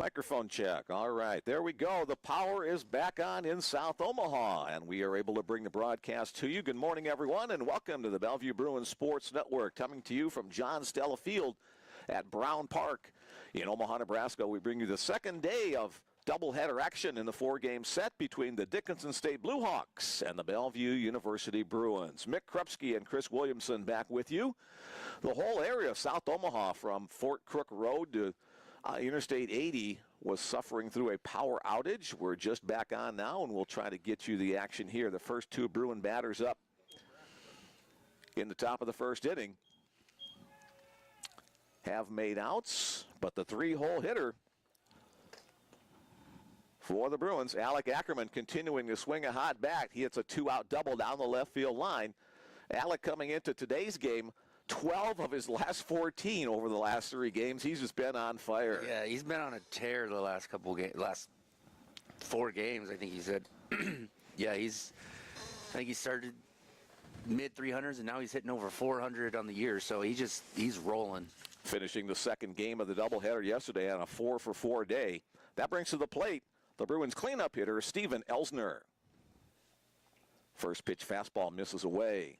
Microphone check. All right, there we go. The power is back on in South Omaha, and we are able to bring the broadcast to you. Good morning, everyone, and welcome to the Bellevue Bruins Sports Network, coming to you from John Stella Field at Brown Park in Omaha, Nebraska. We bring you the second day of doubleheader action in the four-game set between the Dickinson State Bluehawks and the Bellevue University Bruins. Mick Krupski and Chris Williamson back with you. The whole area of South Omaha from Fort Crook Road to Interstate 80 was suffering through a power outage. We're just back on now, and we'll try to get you the action here. The first two Bruin batters up in the top of the first inning have made outs, but the three-hole hitter for the Bruins, Alec Ackerman, continuing to swing a hot bat. He hits a two-out double down the left field line. Alec coming into today's game, 12 of his last 14 over the last three games. He's just been on fire. Yeah, he's been on a tear the last couple games, last 4 games, I think he said. Yeah, I think he started mid-300s, and now he's hitting over 400 on the year, so he's rolling. Finishing the second game of the doubleheader yesterday on a 4-for-4 day. That brings to the plate the Bruins cleanup hitter, Steven Elsner. First pitch fastball misses away.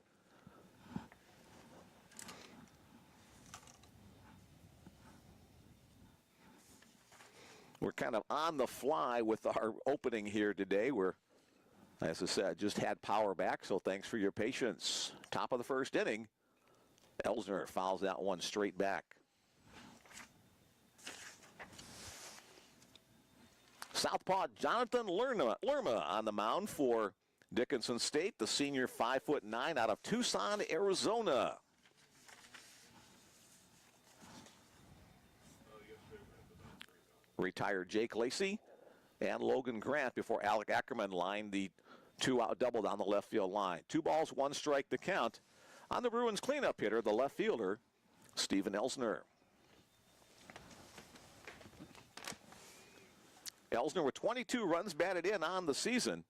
We're kind of on the fly with our opening here today. We're, as I said, just had power back, so thanks for your patience. Top of the first inning, Elsner fouls that one straight back. Southpaw Jonathan Lerma on the mound for Dickinson State, the senior 5'9" out of Tucson, Arizona. Retired Jake Lacey and Logan Grant before Alec Ackerman lined the two-out double down the left field line. 2 balls, 1 strike to count on the Bruins cleanup hitter, the left fielder, Steven Elsner. Elsner with 22 runs batted in on the season.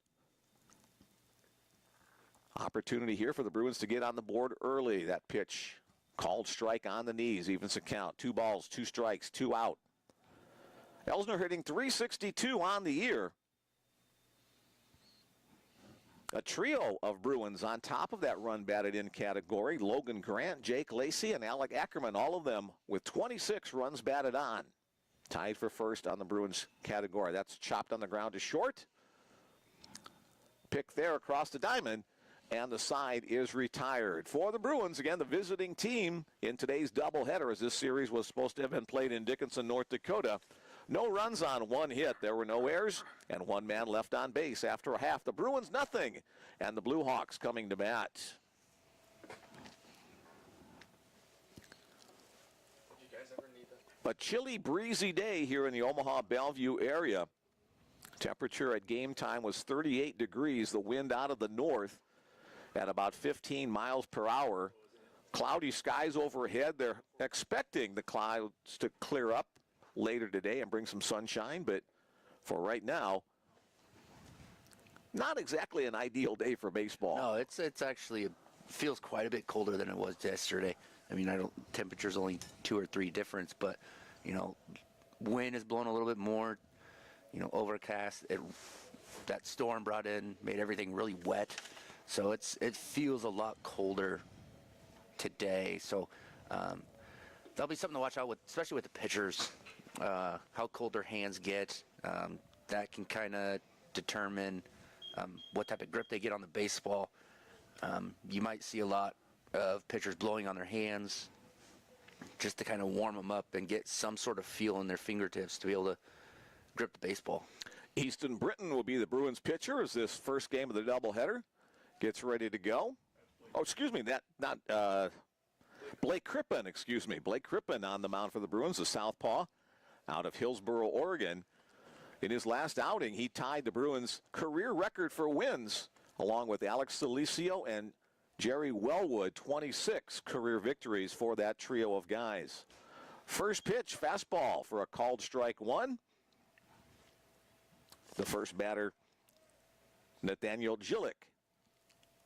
Opportunity here for the Bruins to get on the board early. That pitch called strike on the knees, evens the count. 2 balls, 2 strikes, 2 out. Elsner hitting .362 on the year. A trio of Bruins on top of that run batted in category. Logan Grant, Jake Lacey, and Alec Ackerman, all of them with 26 runs batted on. Tied for first on the Bruins category. That's chopped on the ground to short. Pick there across the diamond, and the side is retired. For the Bruins, again, the visiting team in today's doubleheader, as this series was supposed to have been played in Dickinson, North Dakota. No runs on 1 hit. There were no errors, and 1 man left on base after a half. The Bruins nothing, and the Bluehawks coming to bat. Did you guys ever need that? A chilly, breezy day here in the Omaha Bellevue area. Temperature at game time was 38 degrees. The wind out of the north at about 15 miles per hour. Cloudy skies overhead. They're expecting the clouds to clear up later today and bring some sunshine, but for right now, not exactly an ideal day for baseball. No, it's actually feels quite a bit colder than it was yesterday. I mean, temperature's only 2 or 3 difference, but wind is blowing a little bit more. Overcast. That storm brought in, made everything really wet, so it feels a lot colder today. So that'll be something to watch out with, especially with the pitchers. How cold their hands get. That can kind of determine what type of grip they get on the baseball. You might see a lot of pitchers blowing on their hands just to kind of warm them up and get some sort of feel in their fingertips to be able to grip the baseball. Easton Britton will be the Bruins pitcher as this first game of the doubleheader gets ready to go. Oh, excuse me, Blake Crippen, Blake Crippen on the mound for the Bruins, the southpaw out of Hillsboro, Oregon. In his last outing, he tied the Bruins' career record for wins, along with Alex Salicio and Jerry Wellwood, 26 career victories for that trio of guys. First pitch, fastball for a called strike 1. The first batter, Nathaniel Gillick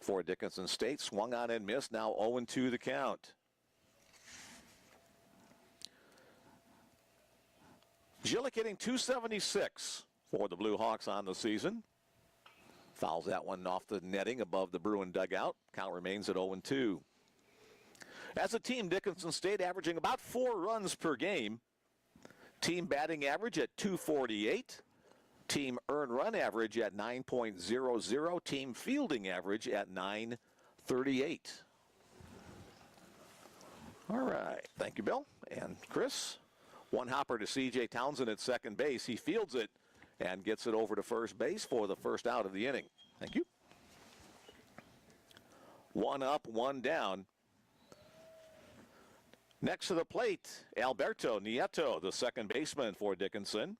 for Dickinson State, swung on and missed, now 0-2 the count. Gillick hitting .276 for the Blue Hawks on the season. Fouls that one off the netting above the Bruin dugout. Count remains at 0-2. As a team, Dickinson State averaging about 4 runs per game. Team batting average at .248. Team earned run average at 9.00. Team fielding average at 9.38. All right. Thank you, Bill and Chris. One hopper to C.J. Townsend at second base. He fields it and gets it over to first base for the first out of the inning. Thank you. 1 up, 1 down. Next to the plate, Alberto Nieto, the second baseman for Dickinson.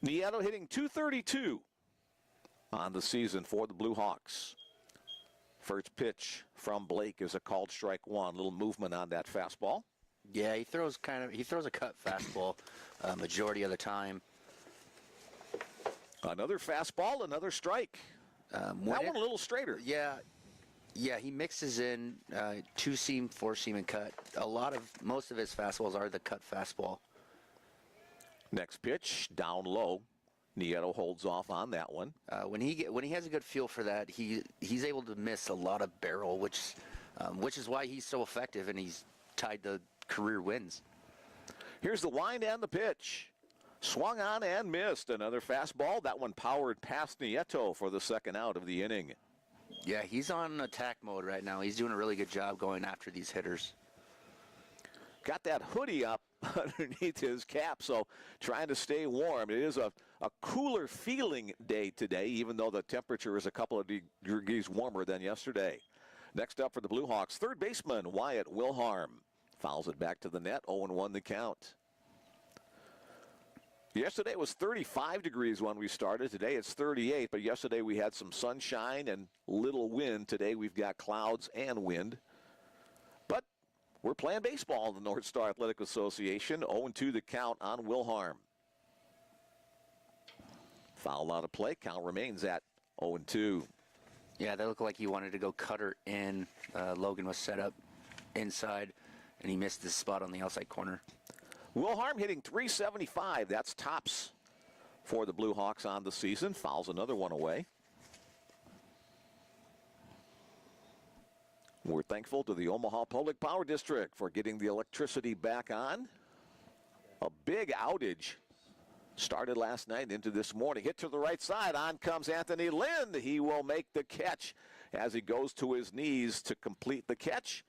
Nieto hitting .232 on the season for the Blue Hawks. First pitch from Blake is a called strike one. Little movement on that fastball. Yeah, he throws a cut fastball majority of the time. Another fastball, another strike. That one a little straighter. Yeah, he mixes in 2-seam, 4-seam, and cut. Most of his fastballs are the cut fastball. Next pitch, down low. Nieto holds off on that one. When he has a good feel for that, he's able to miss a lot of barrel, which is why he's so effective, and he's tied to career wins. Here's the wind and the pitch. Swung on and missed. Another fastball. That one powered past Nieto for the second out of the inning. Yeah, he's on attack mode right now. He's doing a really good job going after these hitters. Got that hoodie up underneath his cap, so trying to stay warm. It is a cooler feeling day today, even though the temperature is a couple of degrees warmer than yesterday. Next up for the Blue Hawks, third baseman Wyatt Wilharm. Fouls it back to the net, 0-1 the count. Yesterday it was 35 degrees when we started. Today it's 38, but yesterday we had some sunshine and little wind. Today we've got clouds and wind. But we're playing baseball in the North Star Athletic Association. 0-2 the count on Wilharm. Foul out of play. Count remains at 0-2. Yeah, that looked like he wanted to go cutter in. Logan was set up inside, and he missed his spot on the outside corner. Wilharm hitting .375. That's tops for the Blue Hawks on the season. Fouls another one away. We're thankful to the Omaha Public Power District for getting the electricity back on. A big outage started last night into this morning. Hit to the right side. On comes Anthony Lind. He will make the catch as he goes to his knees to complete the catch.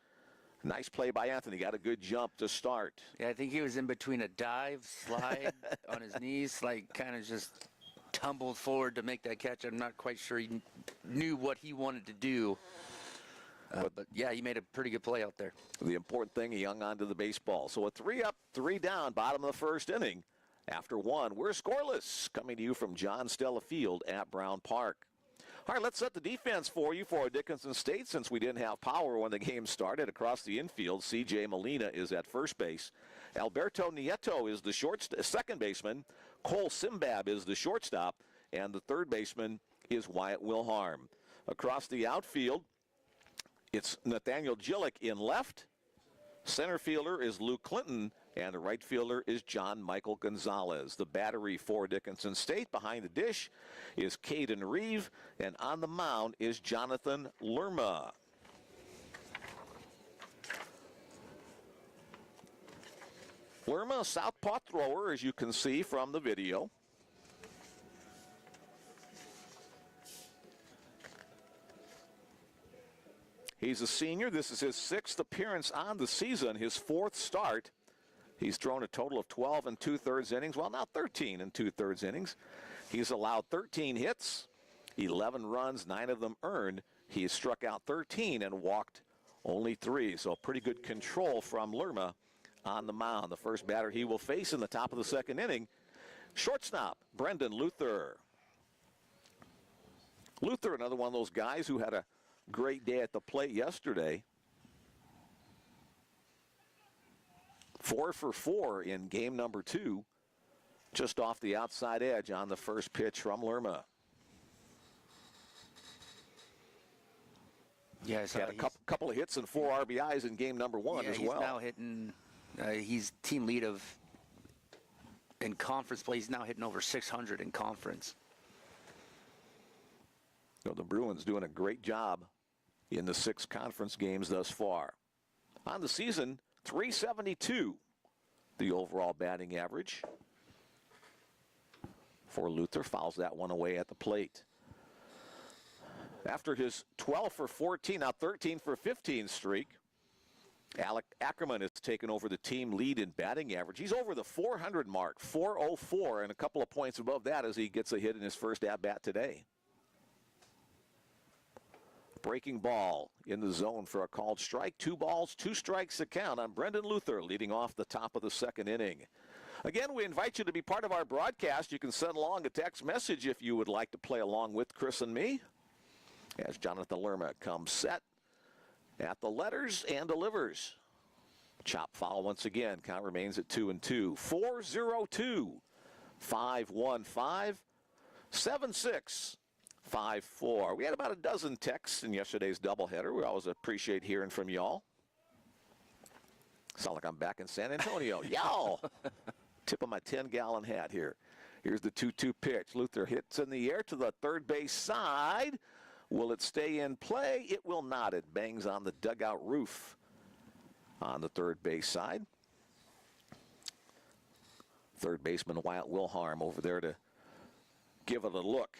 Nice play by Anthony. Got a good jump to start. Yeah, I think he was in between a dive, slide on his knees, like kind of just tumbled forward to make that catch. I'm not quite sure he knew what he wanted to do. But yeah, he made a pretty good play out there. The important thing, he hung on to the baseball. So a 3 up, 3 down, bottom of the first inning. After one, we're scoreless. Coming to you from John Stella Field at Brown Park. All right, let's set the defense for you for Dickinson State since we didn't have power when the game started. Across the infield, C.J. Molina is at first base. Alberto Nieto is the second baseman. Cole Simbab is the shortstop. And the third baseman is Wyatt Wilharm. Across the outfield, it's Nathaniel Gillick in left. Center fielder is Luke Clinton. And the right fielder is John Michael Gonzalez. The battery for Dickinson State behind the dish is Caden Reeve. And on the mound is Jonathan Lerma. Lerma, southpaw thrower, as you can see from the video. He's a senior. This is his 6th appearance on the season, his 4th start. He's thrown a total of 12 2/3 innings. Well, now 13 2/3 innings. He's allowed 13 hits, 11 runs, 9 of them earned. He has struck out 13 and walked only 3. So pretty good control from Lerma on the mound. The first batter he will face in the top of the second inning, shortstop Brendan Luther. Luther, another one of those guys who had a great day at the plate yesterday. 4 for 4 in game number 2. Just off the outside edge on the first pitch from Lerma. Yeah, he had a couple of hits and 4 RBIs in game number 1 as well. He's now hitting He's team lead in conference play. He's now hitting over 600 in conference. You know, the Bruins doing a great job in the 6 conference games thus far. On the season, .372, the overall batting average. For Luther, fouls that one away at the plate. After his 12 for 14, now 13 for 15 streak, Alec Ackerman has taken over the team lead in batting average. He's over the 400 mark, 404, and a couple of points above that as he gets a hit in his first at-bat today. Breaking ball in the zone for a called strike. 2 balls, 2 strikes the count on Brendan Luther leading off the top of the second inning. Again, we invite you to be part of our broadcast. You can send along a text message if you would like to play along with Chris and me. As Jonathan Lerma comes set at the letters and delivers. Chop foul once again. Count remains at 2-2. 4-0-2. 5-1-5. 7-6. 5-4. We had about a dozen texts in yesterday's doubleheader. We always appreciate hearing from y'all. Sound like I'm back in San Antonio. Y'all! Tip of my 10-gallon hat here. Here's the 2-2 pitch. Luther hits in the air to the third base side. Will it stay in play? It will not. It bangs on the dugout roof on the third base side. Third baseman Wyatt Wilharm over there to give it a look.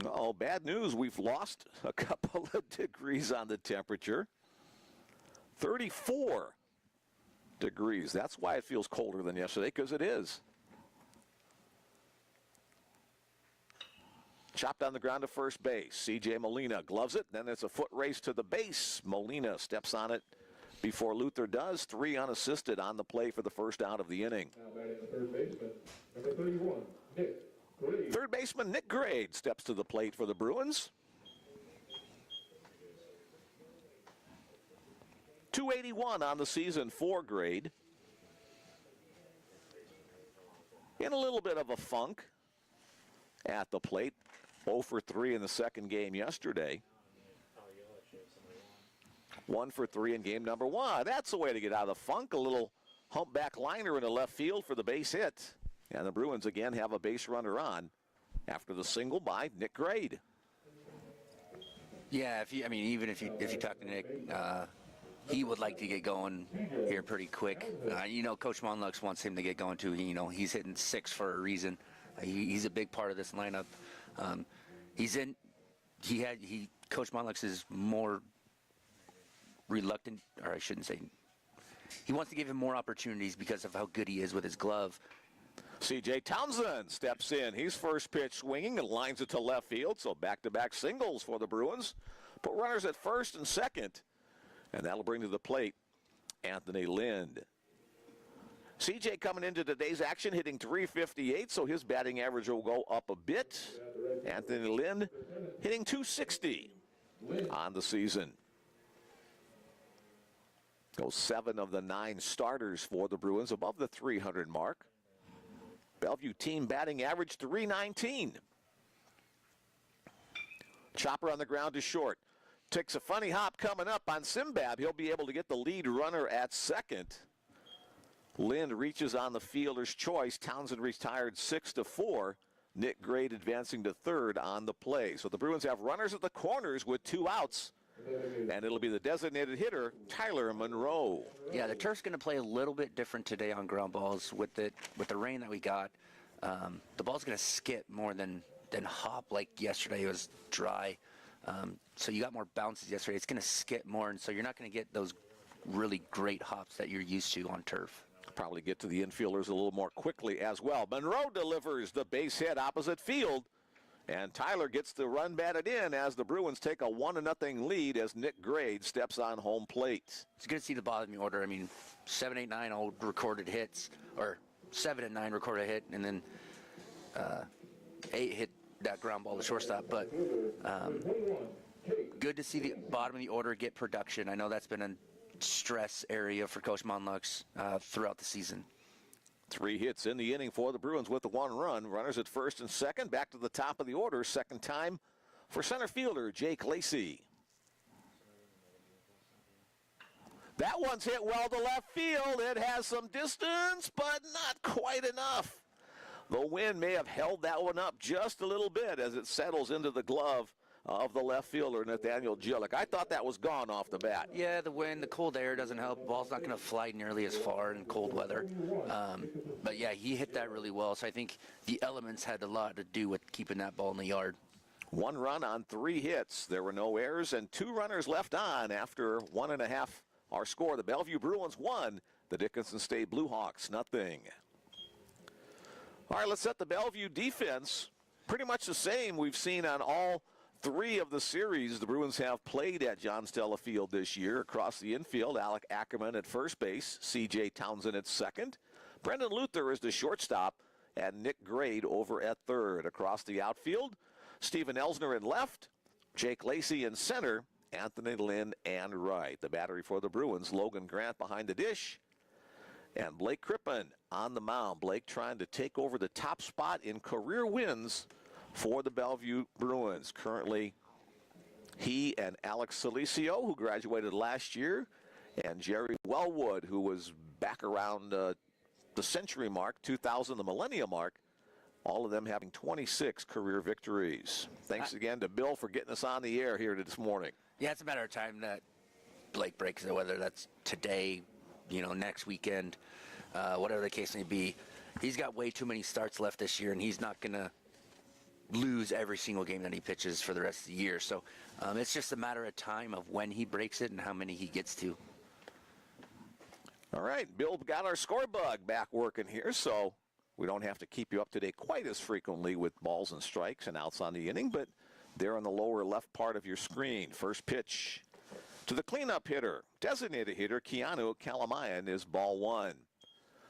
Oh, bad news. We've lost a couple of degrees on the temperature. 34 degrees. That's why it feels colder than yesterday, because it is. Chopped on the ground to first base. C.J. Molina gloves it. Then it's a foot race to the base. Molina steps on it before Luther does. 3 unassisted on the play for the first out of the inning. Now batting the third baseman, number 31, Nick Grade. Third baseman Nick Grade steps to the plate for the Bruins. 281 on the season for Grade. In a little bit of a funk at the plate. 0 for 3 in the second game yesterday. 1 for 3 in game number 1. That's the way to get out of the funk. A little humpback liner in the left field for the base hit. And the Bruins again have a base runner on after the single by Nick Grade. Yeah, even if you talk to Nick, he would like to get going here pretty quick. Coach Monlux wants him to get going too. He's hitting 6 for a reason. He's a big part of this lineup. Coach Monlux is more reluctant, or I shouldn't say. He wants to give him more opportunities because of how good he is with his glove. C.J. Townsend steps in. He's first pitch swinging and lines it to left field. So back-to-back singles for the Bruins. Put runners at first and second. And that'll bring to the plate Anthony Lind. C.J. coming into today's action hitting .358, so his batting average will go up a bit. Anthony Lind hitting .260 on the season. Goes 7 of the 9 starters for the Bruins above the 300 mark. Bellevue team batting average .319. Chopper on the ground to short. Takes a funny hop coming up on Simbab. He'll be able to get the lead runner at second. Lind reaches on the fielder's choice. Townsend retired 6-4. Nick Grade advancing to third on the play. So the Bruins have runners at the corners with 2 outs. And it'll be the designated hitter, Tyler Monroe. Yeah, the turf's going to play a little bit different today on ground balls with the rain that we got. The ball's going to skip more than hop like yesterday. It was dry. So you got more bounces yesterday. It's going to skip more, and so you're not going to get those really great hops that you're used to on turf. Probably get to the infielders a little more quickly as well. Monroe delivers the base hit opposite field. And Tyler gets the run batted in as the Bruins take a 1-0 lead as Nick Grade steps on home plate. It's good to see the bottom of the order. 7, 8, 9 all recorded hits, or 7 and 9 recorded hit, and then 8 hit that ground ball to shortstop. But good to see the bottom of the order get production. I know that's been a stress area for Coach Monlux throughout the season. 3 hits in the inning for the Bruins with the 1 run. Runners at first and second. Back to the top of the order. Second time for center fielder Jake Lacey. That one's hit well to left field. It has some distance, but not quite enough. The wind may have held that one up just a little bit as it settles into the glove of the left fielder, Nathaniel Gillick. I thought that was gone off the bat. Yeah, the wind, the cold air doesn't help. The ball's not going to fly nearly as far in cold weather. But, yeah, he hit that really well. So I think the elements had a lot to do with keeping that ball in the yard. 1 run on 3 hits. There were no errors and 2 runners left on after 1.5. Our score, the Bellevue Bruins 1, the Dickinson State Blue Hawks 0. All right, let's set the Bellevue defense. Pretty much the same we've seen on all 3 of the series the Bruins have played at John Stella Field this year. Across the infield, Alec Ackerman at first base, C.J. Townsend at second. Brendan Luther is the shortstop, and Nick Grade over at third. Across the outfield, Stephen Elsner in left, Jake Lacey in center, Anthony Lynn and right. The battery for the Bruins, Logan Grant behind the dish, and Blake Crippen on the mound. Blake trying to take over the top spot in career wins for the Bellevue Bruins. Currently, he and Alex Salicio, who graduated last year, and Jerry Wellwood, who was back around the century mark, 2000, the millennium mark, all of them having 26 career victories. Thanks again to Bill for getting us on the air here this morning. Yeah, it's a matter of time that Blake breaks it, whether that's today, next weekend, whatever the case may be. He's got way too many starts left this year, and he's not going to lose every single game that he pitches for the rest of the year. So it's just a matter of time of when he breaks it and how many he gets to. All right, Bill got our score bug back working here, so we don't have to keep you up to date quite as frequently with balls and strikes and outs on the inning, but there on the lower left part of your screen. First pitch to the cleanup hitter, designated hitter Keanu Kalamayan is ball 1.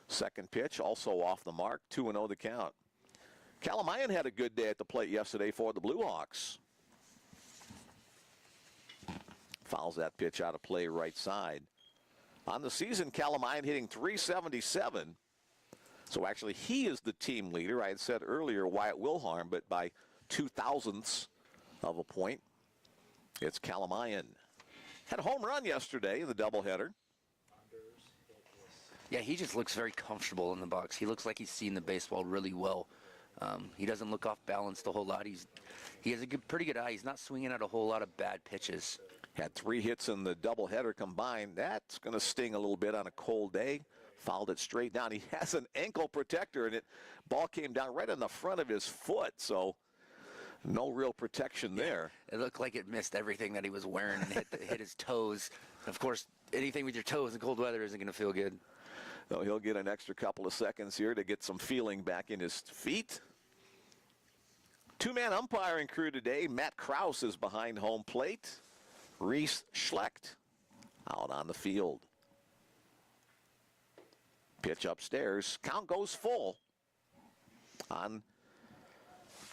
Second pitch also off the mark, 2-0 the count. Kalamayan had a good day at the plate yesterday for the Blue Hawks. Fouls that pitch out of play right side. On the season, Kalamayan hitting .377. So actually he is the team leader. I had said earlier Wyatt Wilharm, but by 0.02 of a point, it's Kalamayan. Had a home run yesterday in the doubleheader. Yeah, he just looks very comfortable in the box. He looks like he's seen the baseball really well. He doesn't look off balance a whole lot. He has a pretty good eye. He's not swinging at a whole lot of bad pitches. Had 3 hits in the doubleheader combined. That's going to sting a little bit on a cold day. Fouled it straight down. He has an ankle protector, and ball came down right on the front of his foot, so no real protection there. It looked like it missed everything that he was wearing and hit his toes. Of course, anything with your toes in cold weather isn't going to feel good. So he'll get an extra couple of seconds here to get some feeling back in his feet. 2-man umpiring crew today. Matt Krause is behind home plate. Reese Schlecht out on the field. Pitch upstairs. Count goes full on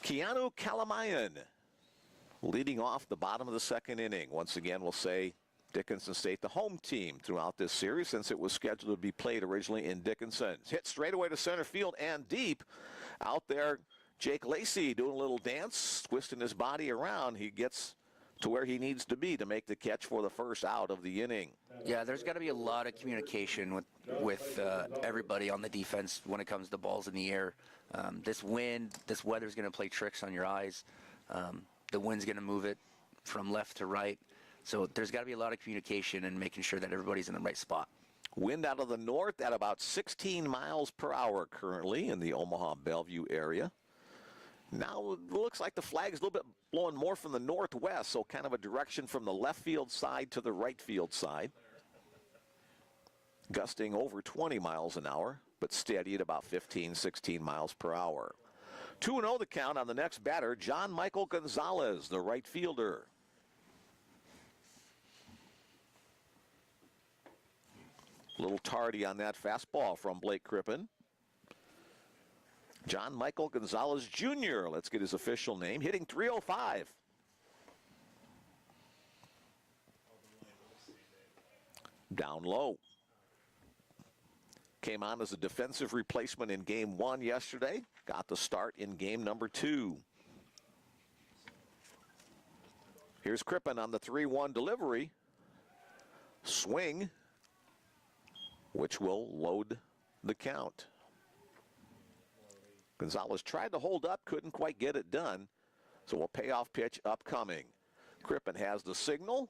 Keanu Kalamayan, leading off the bottom of the second inning. Once again, we'll say Dickinson State, the home team throughout this series since it was scheduled to be played originally in Dickinson. Hit straight away to center field and deep. Out there, Jake Lacey doing a little dance, twisting his body around. He gets to where he needs to be to make the catch for the first out of the inning. Yeah, there's got to be a lot of communication with everybody on the defense when it comes to balls in the air. This wind, this weather's going to play tricks on your eyes. The wind's going to move it from left to right. So there's got to be a lot of communication and making sure that everybody's in the right spot. Wind out of the north at about 16 miles per hour currently in the Omaha-Bellevue area. Now it looks like the flag's a little bit blowing more from the northwest, so kind of a direction from the left field side to the right field side. Gusting over 20 miles an hour, but steady at about 15, 16 miles per hour. 2-0 the count on the next batter, John Michael Gonzalez, the right fielder. A little tardy on that fastball from Blake Crippen. John Michael Gonzalez Jr., let's get his official name, hitting .305. Down low. Came on as a defensive replacement in game 1 yesterday. Got the start in game number 2. Here's Crippen on the 3-1 delivery. Swing, which will load the count. Gonzalez tried to hold up, couldn't quite get it done. So a payoff pitch upcoming. Crippen has the signal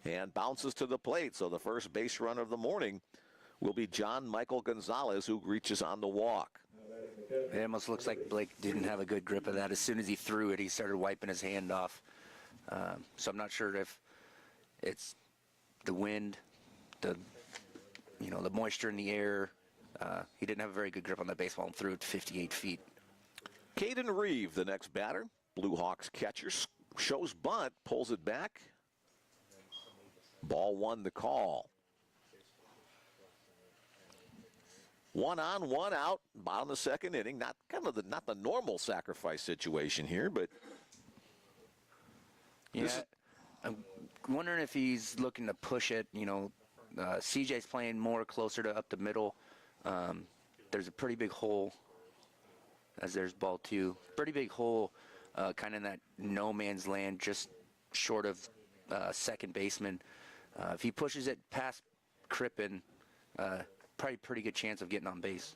and bounces to the plate. So the first base runner of the morning will be John Michael Gonzalez, who reaches on the walk. It almost looks like Blake didn't have a good grip of that. As soon as he threw it, he started wiping his hand off. So I'm not sure if it's the wind, the moisture in the air. He didn't have a very good grip on that baseball and threw it 58 feet. Caden Reeve, the next batter. Blue Hawks catcher, shows bunt, pulls it back. Ball one, the call. 1 on, 1 out, bottom of the second inning. Not the normal sacrifice situation here, but yeah, I'm wondering if he's looking to push it. CJ's playing more closer to up the middle. There's a pretty big hole, as there's ball two. Pretty big hole, kind of in that no man's land, just short of second baseman. If he pushes it past Crippen, probably pretty good chance of getting on base.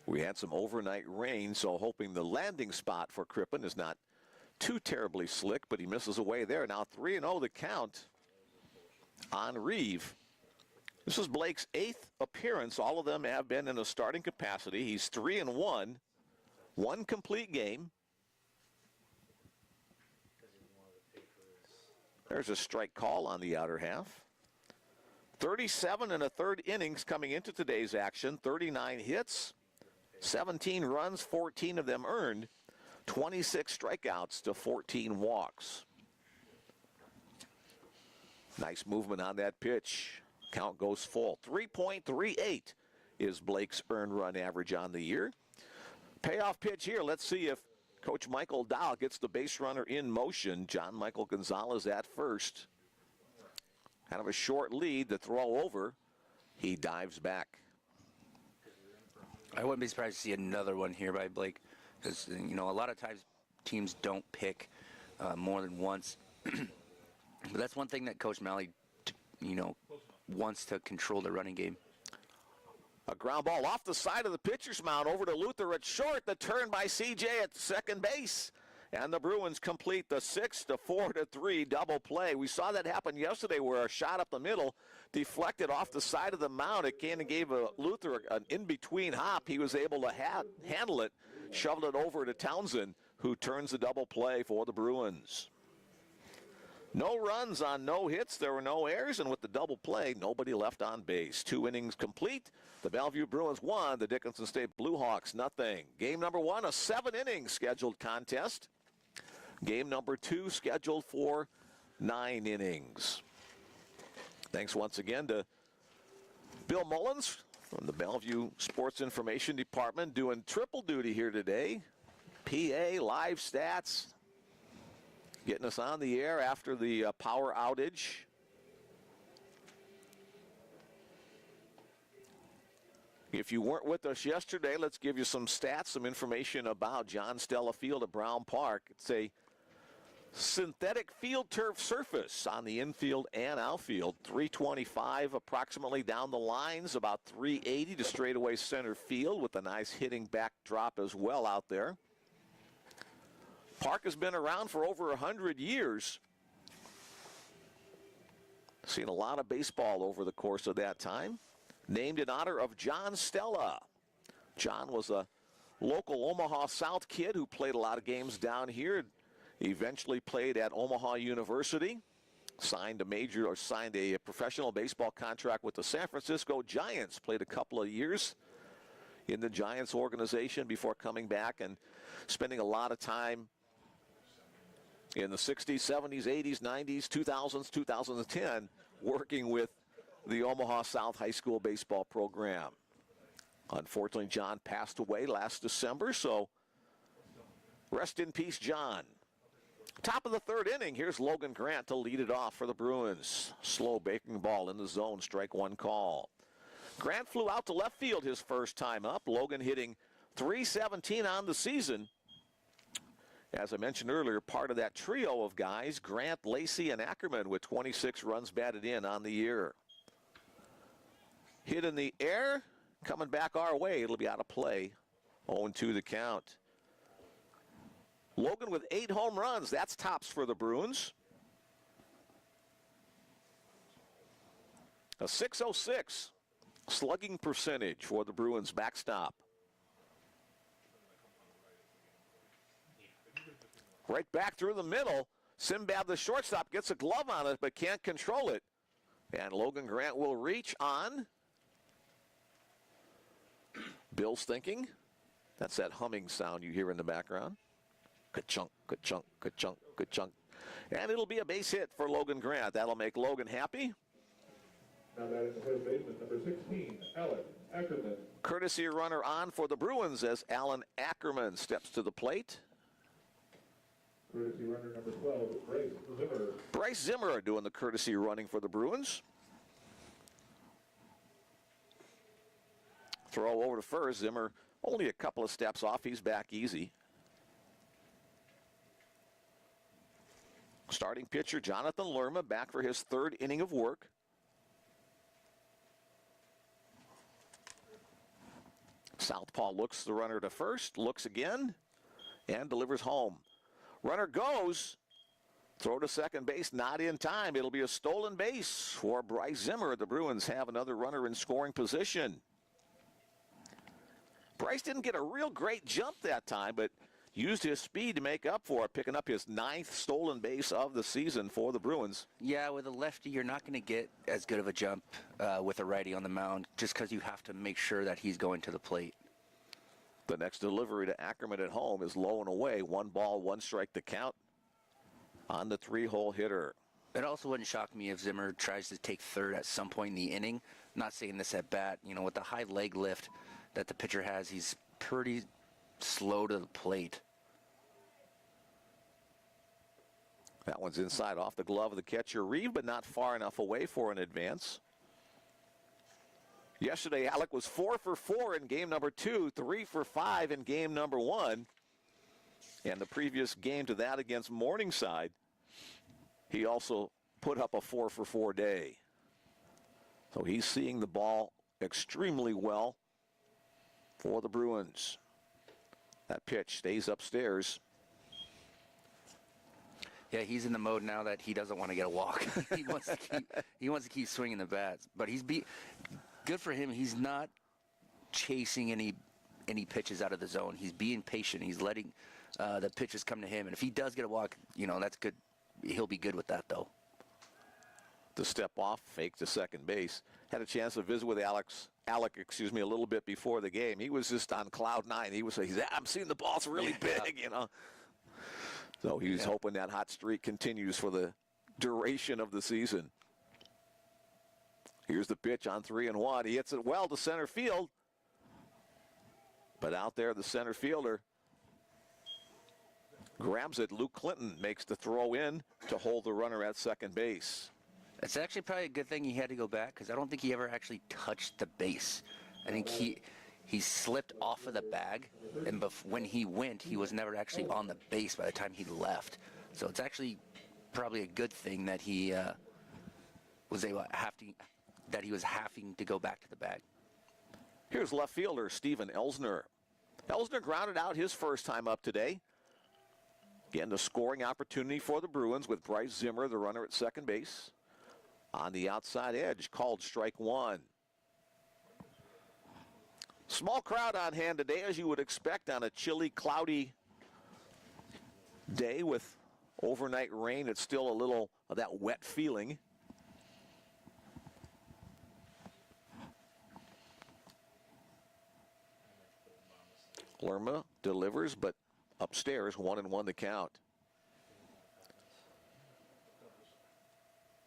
We had some overnight rain, so hoping the landing spot for Crippen is not too terribly slick, but he misses away there. Now 3-0 the count on Reeve. This is Blake's 8th appearance. All of them have been in a starting capacity. He's 3-1, one complete game. There's a strike call on the outer half. 37 and a third innings coming into today's action. 39 hits, 17 runs, 14 of them earned, 26 strikeouts to 14 walks. Nice movement on that pitch. Count goes full. 3.38 is Blake's earned run average on the year. Payoff pitch here. Let's see if Coach Michael Dow gets the base runner in motion. John Michael Gonzalez at first. Kind of a short lead. The throw over. He dives back. I wouldn't be surprised to see another one here by Blake, because a lot of times teams don't pick more than once. But that's one thing that Coach Malley, wants to control the running game. A ground ball off the side of the pitcher's mound over to Luther at short. The turn by CJ at second base. And the Bruins complete the 6-4-3 double play. We saw that happen yesterday where a shot up the middle deflected off the side of the mound. It kind of gave Luther an in-between hop. He was able to handle it, shoveled it over to Townsend, who turns the double play for the Bruins. No runs on no hits. There were no errors, and with the double play, nobody left on base. 2 innings complete. The Bellevue Bruins won. The Dickinson State Blue Hawks, nothing. Game number 1, a 7-inning scheduled contest. Game number 2 scheduled for 9 innings. Thanks once again to Bill Mullins from the Bellevue Sports Information Department doing triple duty here today. PA, live stats, getting us on the air after the power outage. If you weren't with us yesterday, let's give you some stats, some information about John Stella Field at Brown Park. It's a synthetic field turf surface on the infield and outfield. 325 approximately down the lines, about 380 to straightaway center field with a nice hitting backdrop as well out there. Park has been around for over 100 years. Seen a lot of baseball over the course of that time. Named in honor of John Stella. John was a local Omaha South kid who played a lot of games down here. Eventually played at Omaha University. Signed a professional baseball contract with the San Francisco Giants. Played a couple of years in the Giants organization before coming back and spending a lot of time in the 60s, 70s, 80s, 90s, 2000s, 2010 working with the Omaha South High School baseball program. Unfortunately, John passed away last December, so rest in peace, John. Top of the 3rd inning, here's Logan Grant to lead it off for the Bruins. Slow breaking ball in the zone, strike 1 call. Grant flew out to left field his first time up. Logan hitting .317 on the season. As I mentioned earlier, part of that trio of guys, Grant, Lacey, and Ackerman with 26 runs batted in on the year. Hit in the air, coming back our way. It'll be out of play. 0-2 the count. Logan with 8 home runs. That's tops for the Bruins. A .606 slugging percentage for the Bruins backstop. Right back through the middle. Simbab, the shortstop, gets a glove on it but can't control it. And Logan Grant will reach on. Bill's thinking. That's that humming sound you hear in the background. Ka-chunk, ka-chunk, ka-chunk, ka-chunk. And it'll be a base hit for Logan Grant. That'll make Logan happy. Now batting the first baseman, number 16, Alan Ackerman. Courtesy runner on for the Bruins as Alan Ackerman steps to the plate. Courtesy runner number 12, Bryce Zimmer. Bryce Zimmer doing the courtesy running for the Bruins. Throw over to first. Zimmer only a couple of steps off. He's back easy. Starting pitcher Jonathan Lerma back for his 3rd inning of work. Southpaw looks the runner to first, looks again, and delivers home. Runner goes. Throw to second base, not in time. It'll be a stolen base for Bryce Zimmer. The Bruins have another runner in scoring position. Bryce didn't get a real great jump that time, but used his speed to make up for it, picking up his 9th stolen base of the season for the Bruins. Yeah, with a lefty, you're not going to get as good of a jump with a righty on the mound just because you have to make sure that he's going to the plate. The next delivery to Ackerman at home is low and away. 1 ball, 1 strike to count on the 3-hole hitter. It also wouldn't shock me if Zimmer tries to take third at some point in the inning. Not saying this at bat. You know, with the high leg lift that the pitcher has, he's pretty slow to the plate. That one's inside off the glove of the catcher, Reeve, but not far enough away for an advance. Yesterday, Alec was 4 for 4 in game number 2, 3 for 5 in game number 1. And the previous game to that against Morningside, he also put up a 4 for 4 day. So he's seeing the ball extremely well for the Bruins. That pitch stays upstairs. Yeah, he's in the mode now that he doesn't want to get a walk. he wants to keep swinging the bats. But good for him. He's not chasing any pitches out of the zone. He's being patient. He's letting the pitches come to him. And if he does get a walk, you know, that's good. He'll be good with that, though. The step off, fake to second base. Had a chance to visit with Alec, a little bit before the game. He was just on cloud 9. I'm seeing the ball's really big, you know. So he's hoping that hot streak continues for the duration of the season. Here's the pitch on 3-1. He hits it well to center field. But out there, the center fielder grabs it. Luke Clinton makes the throw in to hold the runner at second base. It's actually probably a good thing he had to go back because I don't think he ever actually touched the base. I think he slipped off of the bag, and when he went, he was never actually on the base by the time he left. So it's actually probably a good thing that he was having to go back to the bag. Here's left fielder Steven Elsner. Elsner grounded out his first time up today. Again, the scoring opportunity for the Bruins with Bryce Zimmer, the runner at second base. On the outside edge, called strike 1. Small crowd on hand today, as you would expect on a chilly, cloudy day with overnight rain. It's still a little of that wet feeling. Lerma delivers, but upstairs, 1-1 the count.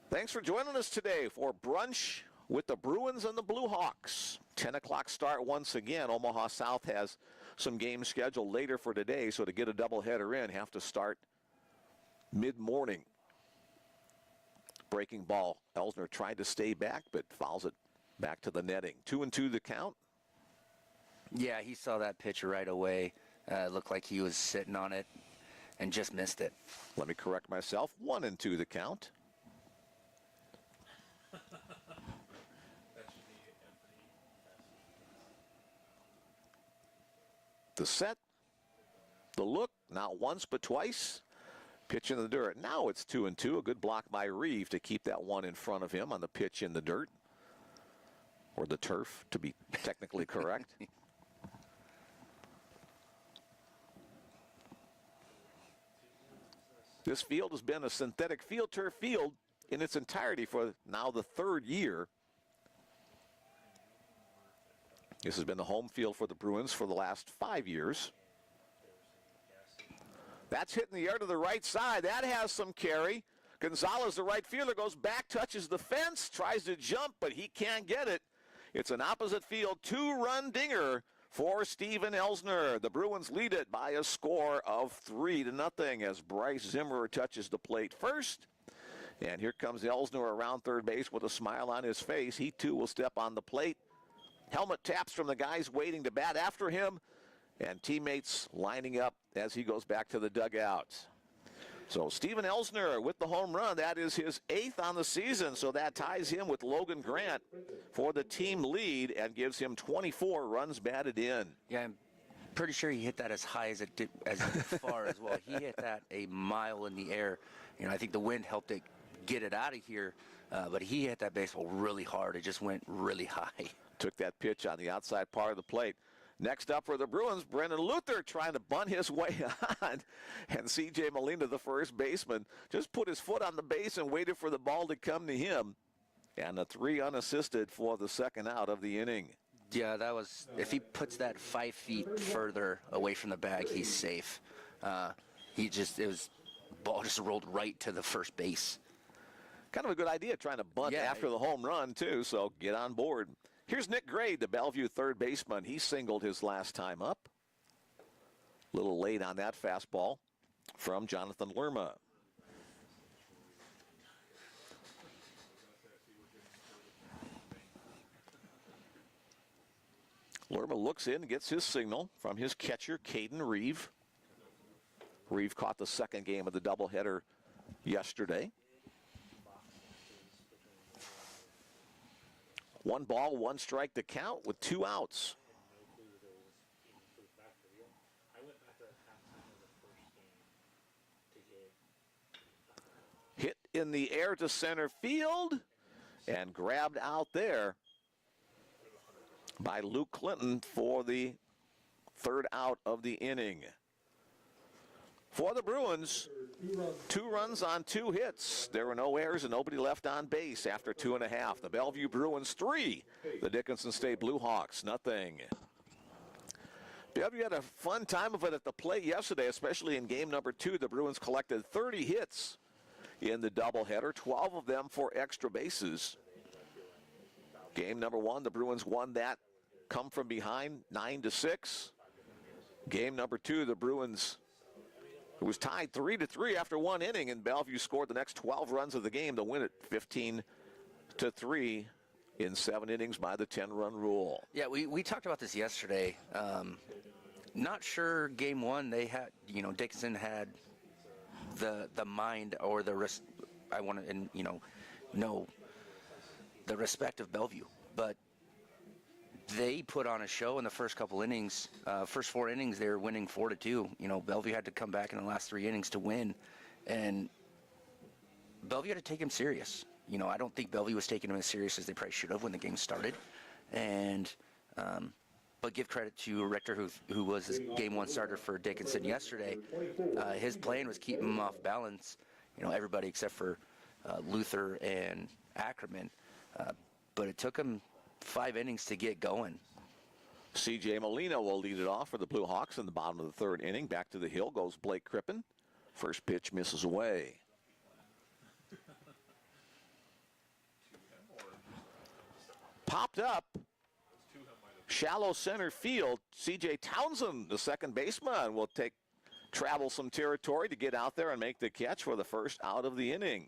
Thanks for joining us today for brunch with the Bruins and the Blue Hawks. 10 o'clock start once again. Omaha South has some games scheduled later for today, so to get a doubleheader in, have to start mid-morning. Breaking ball. Elsner tried to stay back, but fouls it back to the netting. 2-2 the count. Yeah, he saw that pitch right away. Looked like he was sitting on it. and just missed it. Let me correct myself. 1-2 the count. The set, the look, not once but twice. Pitch in the dirt. Now it's 2-2. A good block by Reeve to keep that one in front of him on the pitch in the dirt. Or the turf, to be technically correct. This field has been a synthetic field turf field in its entirety for now the third year. This has been the home field for the Bruins for the last 5 years. That's hitting the air to the right side. That has some carry. Gonzalez, the right fielder, goes back, touches the fence, tries to jump, but he can't get it. It's an opposite field two-run dinger for Steven Elsner. The Bruins lead it by a score of 3-0 as Bryce Zimmer touches the plate first. And here comes Elsner around third base with a smile on his face. He too will step on the plate. Helmet taps from the guys waiting to bat after him, and teammates lining up as he goes back to the dugout. So Steven Elsner with the home run. That is his 8th on the season, so that ties him with Logan Grant for the team lead and gives him 24 runs batted in. Yeah, I'm pretty sure he hit that as high as it did, as far as well. He hit that a mile in the air. You know, I think the wind helped it get it out of here, but he hit that baseball really hard. It just went really high. Took that pitch on the outside part of the plate. Next up for the Bruins, Brendan Luther trying to bunt his way on. And C.J. Molina, the first baseman, just put his foot on the base and waited for the ball to come to him. And a 3 unassisted for the second out of the inning. Yeah, that was, if he puts that 5 feet further away from the bag, he's safe. Ball just rolled right to the first base. Kind of a good idea trying to bunt after the home run, too, so get on board. Here's Nick Gray, the Bellevue third baseman. He singled his last time up. A little late on that fastball from Jonathan Lerma. Lerma looks in and gets his signal from his catcher, Caden Reeve. Reeve caught the second game of the doubleheader yesterday. 1 ball, 1 strike to count with 2 outs. Hit in the air to center field and grabbed out there by Luke Clinton for the 3rd out of the inning. For the Bruins, 2 runs on 2 hits. There were no errors and nobody left on base after 2.5. The Bellevue Bruins 3, the Dickinson State Blue Hawks 0. Bellevue had a fun time of it at the plate yesterday, especially in game number 2. The Bruins collected 30 hits in the doubleheader, 12 of them for extra bases. Game number 1, the Bruins won that, come from behind 9-6. Game number 2, the Bruins, it was tied 3-3 after 1 inning, and Bellevue scored the next 12 runs of the game to win it 15-3 in 7 innings by the 10-run rule. Yeah, we talked about this yesterday. Not sure game 1 they had, Dickinson had the mind or the the respect of Bellevue, but they put on a show in the first couple innings. First 4 innings, they were winning 4-2. Bellevue had to come back in the last 3 innings to win, and Bellevue had to take him serious. I don't think Bellevue was taking him as serious as they probably should have when the game started. And but give credit to Richter, who was his game 1 starter for Dickinson yesterday. His plan was keeping him off balance. Everybody except for Luther and Ackerman. But it took him 5 innings to get going. C.J. Molina will lead it off for the Blue Hawks in the bottom of the 3rd inning. Back to the hill goes Blake Crippen. First pitch misses away. Popped up. Shallow center field. C.J. Townsend, the second baseman, will travel some territory to get out there and make the catch for the first out of the inning.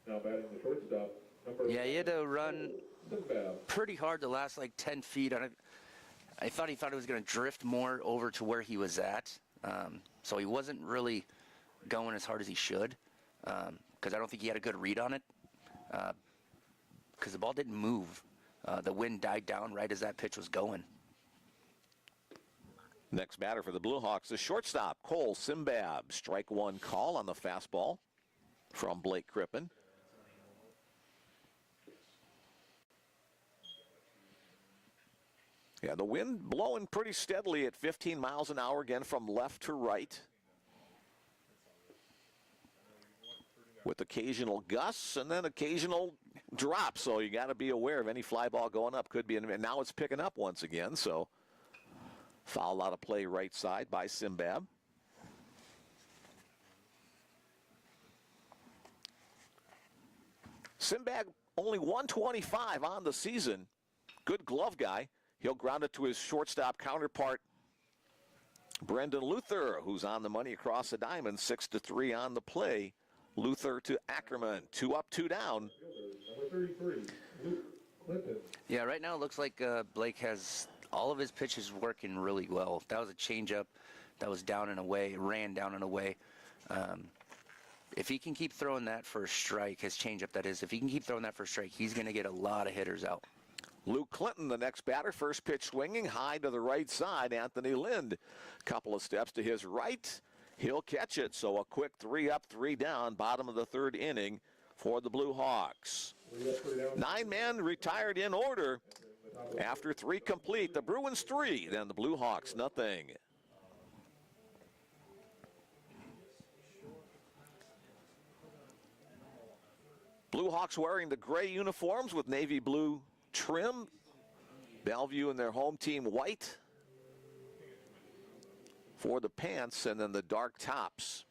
Now batting the shortstop. Yeah, he had to run pretty hard the last 10 feet. I thought he was going to drift more over to where he was at. So he wasn't really going as hard as he should, because I don't think he had a good read on it, because the ball didn't move. The wind died down right as that pitch was going. Next batter for the Blue Hawks, the shortstop, Cole Simbab. Strike one call on the fastball from Blake Crippen. Yeah, the wind blowing pretty steadily at 15 miles an hour again from left to right, with occasional gusts and then occasional drops. So you got to be aware of any fly ball going up. Could be, and now it's picking up once again. So foul out of play right side by Simbab. Simbab only 125 on the season. Good glove guy. He'll ground it to his shortstop counterpart, Brendan Luther, who's on the money across the diamond, 6-3 on the play. Luther to Ackerman, 2 up, 2 down. Number 33, Luke Clinton. Yeah, right now it looks like Blake has all of his pitches working really well. That was a changeup that was down and away, ran down and away. If he can keep throwing that for a strike, his changeup that is, if he can keep throwing that for a strike, he's going to get a lot of hitters out. Luke Clinton, the next batter, first pitch swinging, high to the right side. Anthony Lind, couple of steps to his right. He'll catch it. So a quick 3 up, 3 down, bottom of the third inning for the Blue Hawks. 9 men retired in order after 3 complete. The Bruins 3, then the Blue Hawks nothing. Blue Hawks wearing the gray uniforms with navy blue trim. Bellevue in their home team white for the pants, and then the dark tops.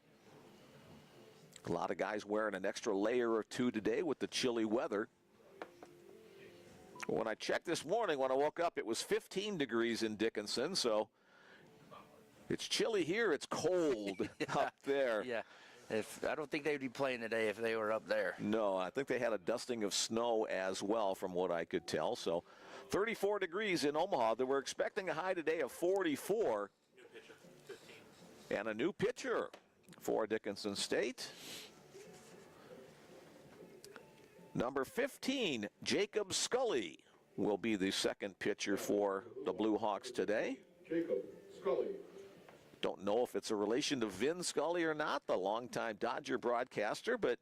A lot of guys wearing an extra layer or two today with the chilly weather. When I checked this morning, when I woke up, it was 15 degrees in Dickinson, so it's chilly here, it's cold up there. Yeah. I don't think they'd be playing today if they were up there. No, I think they had a dusting of snow as well from what I could tell. So 34 degrees in Omaha. They were expecting a high today of 44. New pitcher, 15. And a new pitcher for Dickinson State. Number 15, Jacob Scully, will be the second pitcher for the Blue Hawks today. Jacob Scully. Don't know if it's a relation to Vin Scully or not, the longtime Dodger broadcaster, but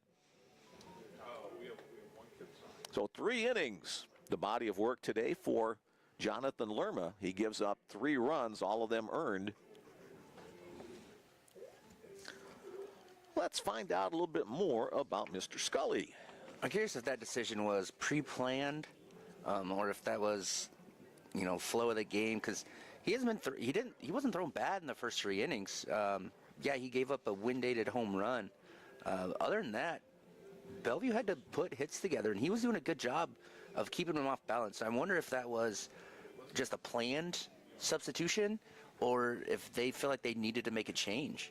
We have one kid signed. so 3 innings, the body of work today for Jonathan Lerma. He gives up 3 runs, all of them earned. Let's find out a little bit more about Mr. Scully. I'm curious if that decision was pre-planned, or if that was, flow of the game, because he hasn't been he wasn't throwing bad in the first 3 innings. Yeah, he gave up a wind-aided home run. Other than that, Bellevue had to put hits together, and he was doing a good job of keeping them off balance. I wonder if that was just a planned substitution, or if they feel like they needed to make a change.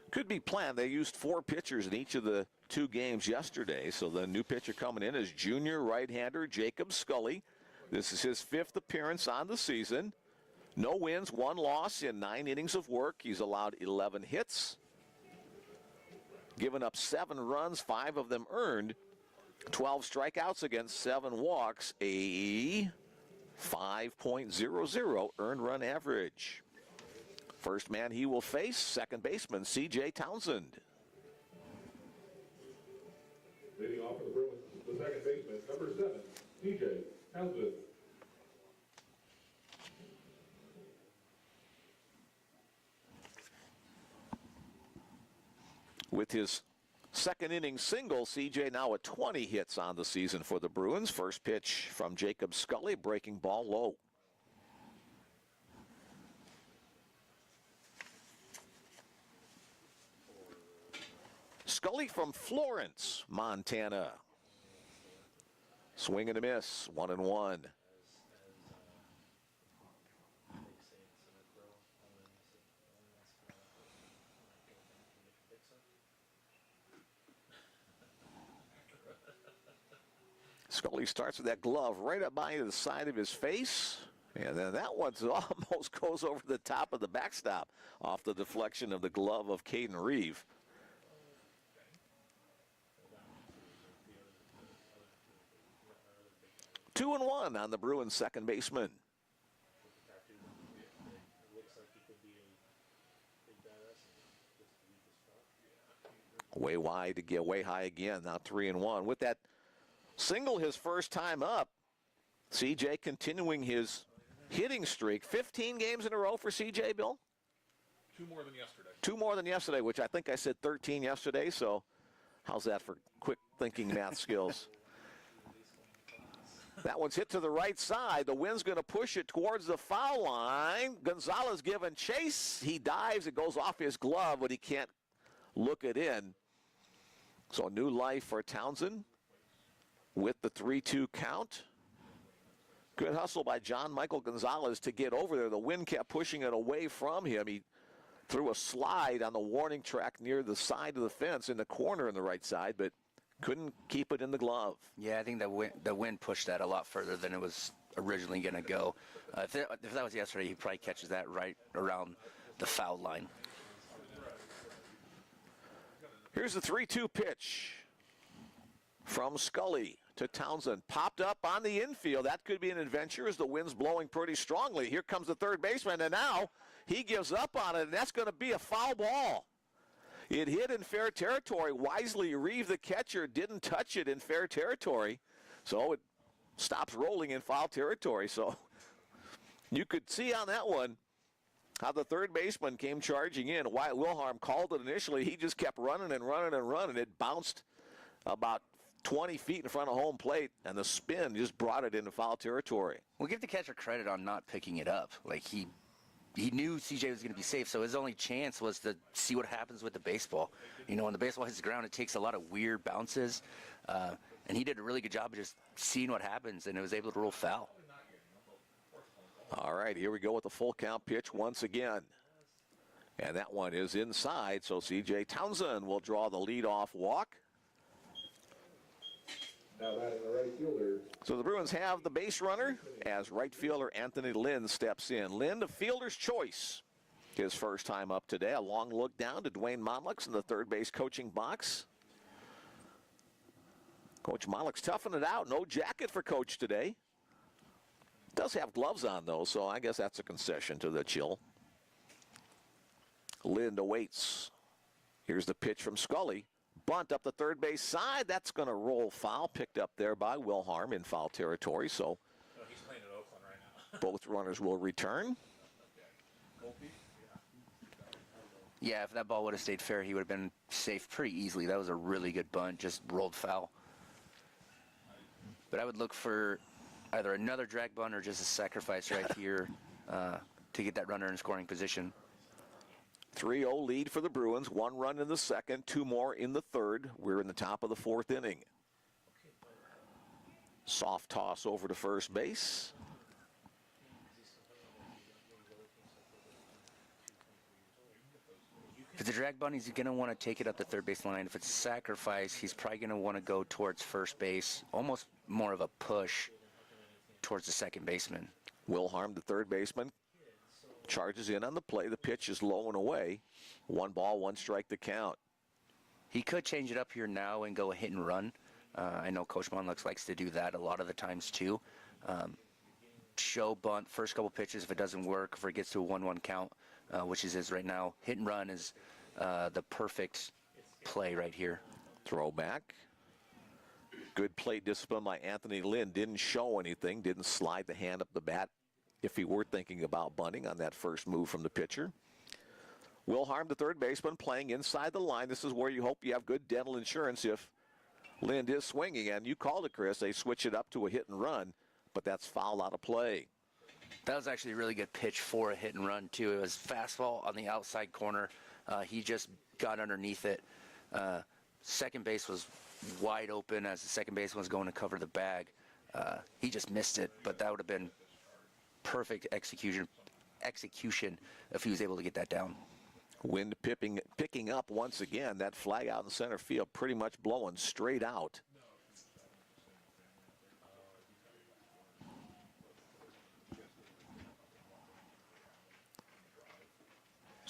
Could be planned. They used 4 pitchers in each of the 2 games yesterday. So the new pitcher coming in is junior right-hander Jacob Scully. This is his 5th appearance on the season. No wins, 1 loss in 9 innings of work. He's allowed 11 hits, given up 7 runs, 5 of them earned, 12 strikeouts against 7 walks, a 5.00 earned run average. First man he will face, second baseman C.J. Townsend. Leading off for the Bruins, the second baseman, number 7, C.J. Townsend. With his second inning single, C.J. now at 20 hits on the season for the Bruins. First pitch from Jacob Scully, breaking ball low. Scully from Florence, Montana. Swing and a miss, 1-1. Scully starts with that glove right up by the side of his face. And then that one's almost goes over the top of the backstop off the deflection of the glove of Caden Reeve. Two and one on the Bruins second baseman. Way wide to get way high again. Now 3-1. With that single his first time up, CJ continuing his hitting streak. 15 games in a row for CJ, Bill? 2 more than yesterday. 2 more than yesterday, which I think I said 13 yesterday. So how's that for quick thinking math skills? That one's hit to the right side. The wind's going to push it towards the foul line. Gonzalez giving chase. He dives. It goes off his glove, but he can't look it in. So new life for Townsend with the 3-2 count. Good hustle by John Michael Gonzalez to get over there. The wind kept pushing it away from him. He threw a slide on the warning track near the side of the fence in the corner on the right side, but couldn't keep it in the glove. Yeah, I think the wind pushed that a lot further than it was originally going to go. If that was yesterday, he probably catches that right around the foul line. Here's the 3-2 pitch from Scully to Townsend. Popped up on the infield. That could be an adventure as the wind's blowing pretty strongly. Here comes the third baseman, and now he gives up on it, and that's going to be a foul ball. It hit in fair territory. Wisely, Reeve, the catcher, didn't touch it in fair territory, so it stops rolling in foul territory. So you could see on that one how the third baseman came charging in. Wyatt Wilhelm called it initially. He just kept running and running and running. It bounced about 20 feet in front of home plate, and the spin just brought it into foul territory. We'll give the catcher credit on not picking it up. Like, he knew CJ was going to be safe, so his only chance was to see what happens with the baseball. You know, when the baseball hits the ground, it takes a lot of weird bounces, and he did a really good job of just seeing what happens, and it was able to roll foul. All right, here we go with the full count pitch once again. And that one is inside, so C.J. Townsend will draw the leadoff walk. Now batting the right fielder. So the Bruins have the base runner as right fielder Anthony Lynn steps in. Lynn, the fielder's choice. His first time up today. A long look down to Dwayne Monlux in the third base coaching box. Coach Monlux toughing it out. No jacket for Coach today. Does have gloves on, though, so I guess that's a concession to the chill. Lind awaits. Here's the pitch from Scully. Bunt up the third base side. That's going to roll foul. Picked up there by Wilhelm in foul territory. So He's playing at Oakland right now. both runners will return. Yeah, if that ball would have stayed fair, he would have been safe pretty easily. That was a really good bunt, just rolled foul. But I would look for either another drag bunt or just a sacrifice right here to get that runner in scoring position. 3-0 lead for the Bruins. 1 run in the second, 2 more in the third. We're in the top of the fourth inning. Soft toss over to first base. If it's a drag bunt, he's going to want to take it up the third base line. If it's a sacrifice, he's probably going to want to go towards first base, almost more of a push towards the second baseman. Wilhelm, the third baseman, charges in on the play. The pitch is low and away. 1 ball, 1 strike to count. He could change it up here now and go a hit and run. I know Coach Monlux likes to do that a lot of the times too. Show bunt, first couple pitches. If it doesn't work, if it gets to a 1-1 count, which is his right now, hit and run is the perfect play right here. Throwback. Good plate discipline by Anthony Lynn. Didn't show anything. Didn't slide the hand up the bat if he were thinking about bunting on that first move from the pitcher. Wilhelm, the third baseman, playing inside the line. This is where you hope you have good dental insurance if Lind is swinging. And you called it, Chris. They switch it up to a hit and run, but that's foul out of play. That was actually a really good pitch for a hit and run, too. It was fastball on the outside corner. He just got underneath it. Second base was wide open as the second baseman was going to cover the bag. He just missed it, but that would have been perfect execution if he was able to get that down. Wind picking up once again. That flag out in center field pretty much blowing straight out.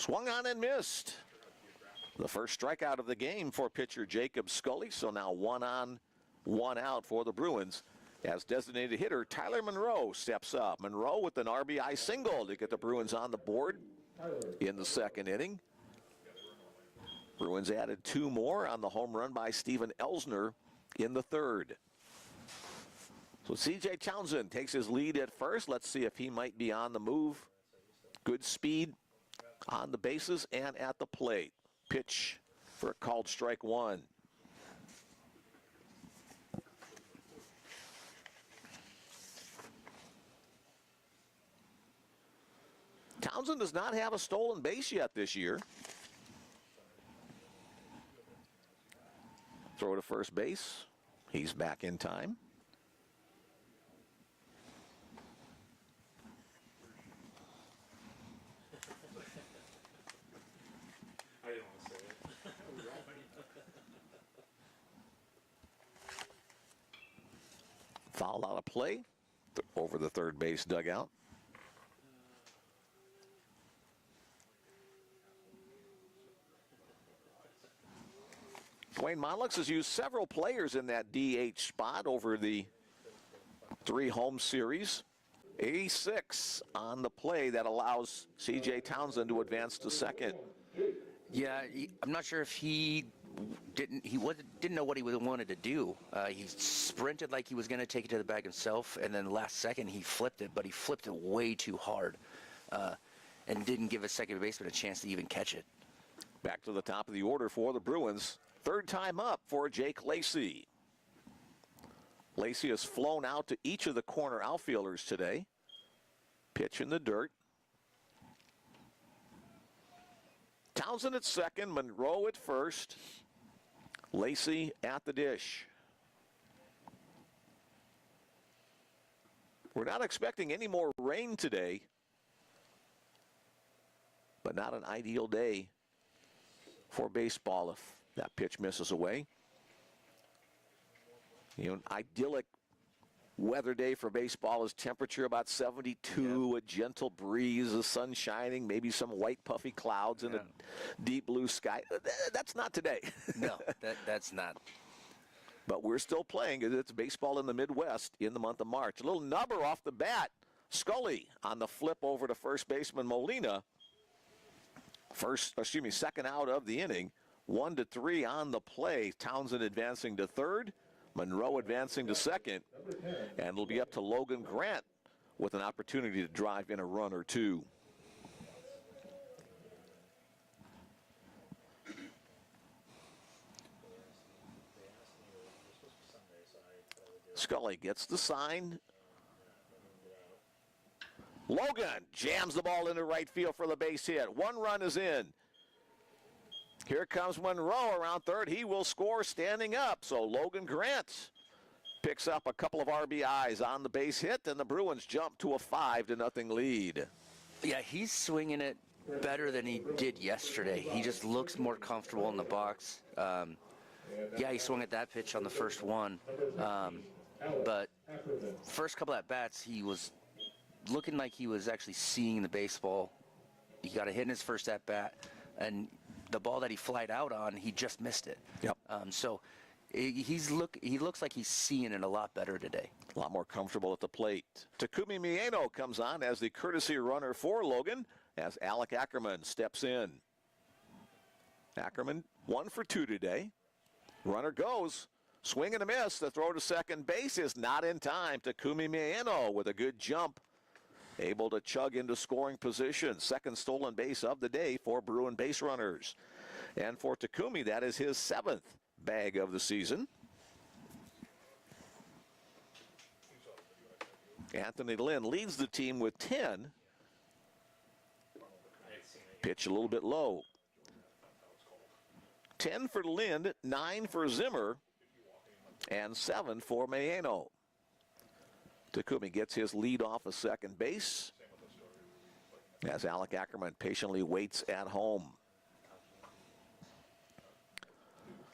Swung on and missed. The first strikeout of the game for pitcher Jacob Scully. So now 1 on, 1 out for the Bruins. As designated hitter, Tyler Monroe steps up. Monroe with an RBI single to get the Bruins on the board in the second inning. Bruins added 2 more on the home run by Steven Elsner in the third. So C.J. Townsend takes his lead at first. Let's see if he might be on the move. Good speed on the bases and at the plate. Pitch for a called strike 1. Townsend does not have a stolen base yet this year. Throw to first base. He's back in time. I didn't want to say it. Foul out of play over the third base dugout. Dwayne Monlux has used several players in that DH spot over the 3 home series. 86 on the play that allows C.J. Townsend to advance to second. Yeah, I'm not sure if he didn't know what he wanted to do. He sprinted like he was going to take it to the bag himself, and then last second he flipped it, but he flipped it way too hard and didn't give a second baseman a chance to even catch it. Back to the top of the order for the Bruins. Third time up for Jake Lacey. Lacey has flown out to each of the corner outfielders today. Pitch in the dirt. Townsend at second, Monroe at first. Lacey at the dish. We're not expecting any more rain today, but not an ideal day for baseball if that pitch misses away. You know, an idyllic weather day for baseball is temperature about 72, a gentle breeze, the sun shining, maybe some white puffy clouds and a deep blue sky. That's not today. No, that's not. But we're still playing. It's baseball in the Midwest in the month of March. A little nubber off the bat. Scully on the flip over to first baseman Molina. Second out of the inning. 1-3 on the play. Townsend advancing to third. Monroe advancing to second. And it'll be up to Logan Grant with an opportunity to drive in a run or two. Scully gets the sign. Logan jams the ball into right field for the base hit. 1 run is in. Here comes Monroe around third. He will score standing up. So Logan Grant picks up a couple of RBIs on the base hit, and the Bruins jump to a 5-0 lead. Yeah, he's swinging it better than he did yesterday. He just looks more comfortable in the box. Yeah, he swung at that pitch on the first one. But first couple at bats, he was looking like he was actually seeing the baseball. He got a hit in his first at bat, and the ball that he flied out on, he just missed it. Yep. So he looks like he's seeing it a lot better today. A lot more comfortable at the plate. Takumi Mieno comes on as the courtesy runner for Logan as Alec Ackerman steps in. Ackerman 1 for 2 today. Runner goes. Swing and a miss. The throw to second base is not in time. Takumi Mieno with a good jump. Able to chug into scoring position. Second stolen base of the day for Bruin base runners. And for Takumi, that is his 7th bag of the season. Anthony Lynn leads the team with 10. Pitch a little bit low. 10 for Lynn, 9 for Zimmer, and 7 for Mieno. Takumi gets his lead off of second base as Alec Ackerman patiently waits at home.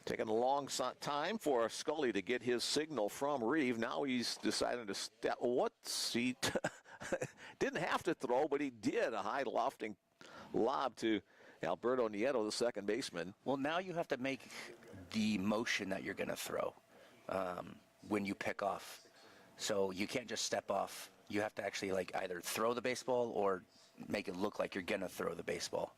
Taking a long time for Scully to get his signal from Reeve. Now he's decided to step. What's he? Didn't have to throw, but he did. A high lofting lob to Alberto Nieto, the second baseman. Well, now you have to make the motion that you're going to throw when you pick off. So you can't just step off. You have to actually like either throw the baseball or make it look like you're going to throw the baseball.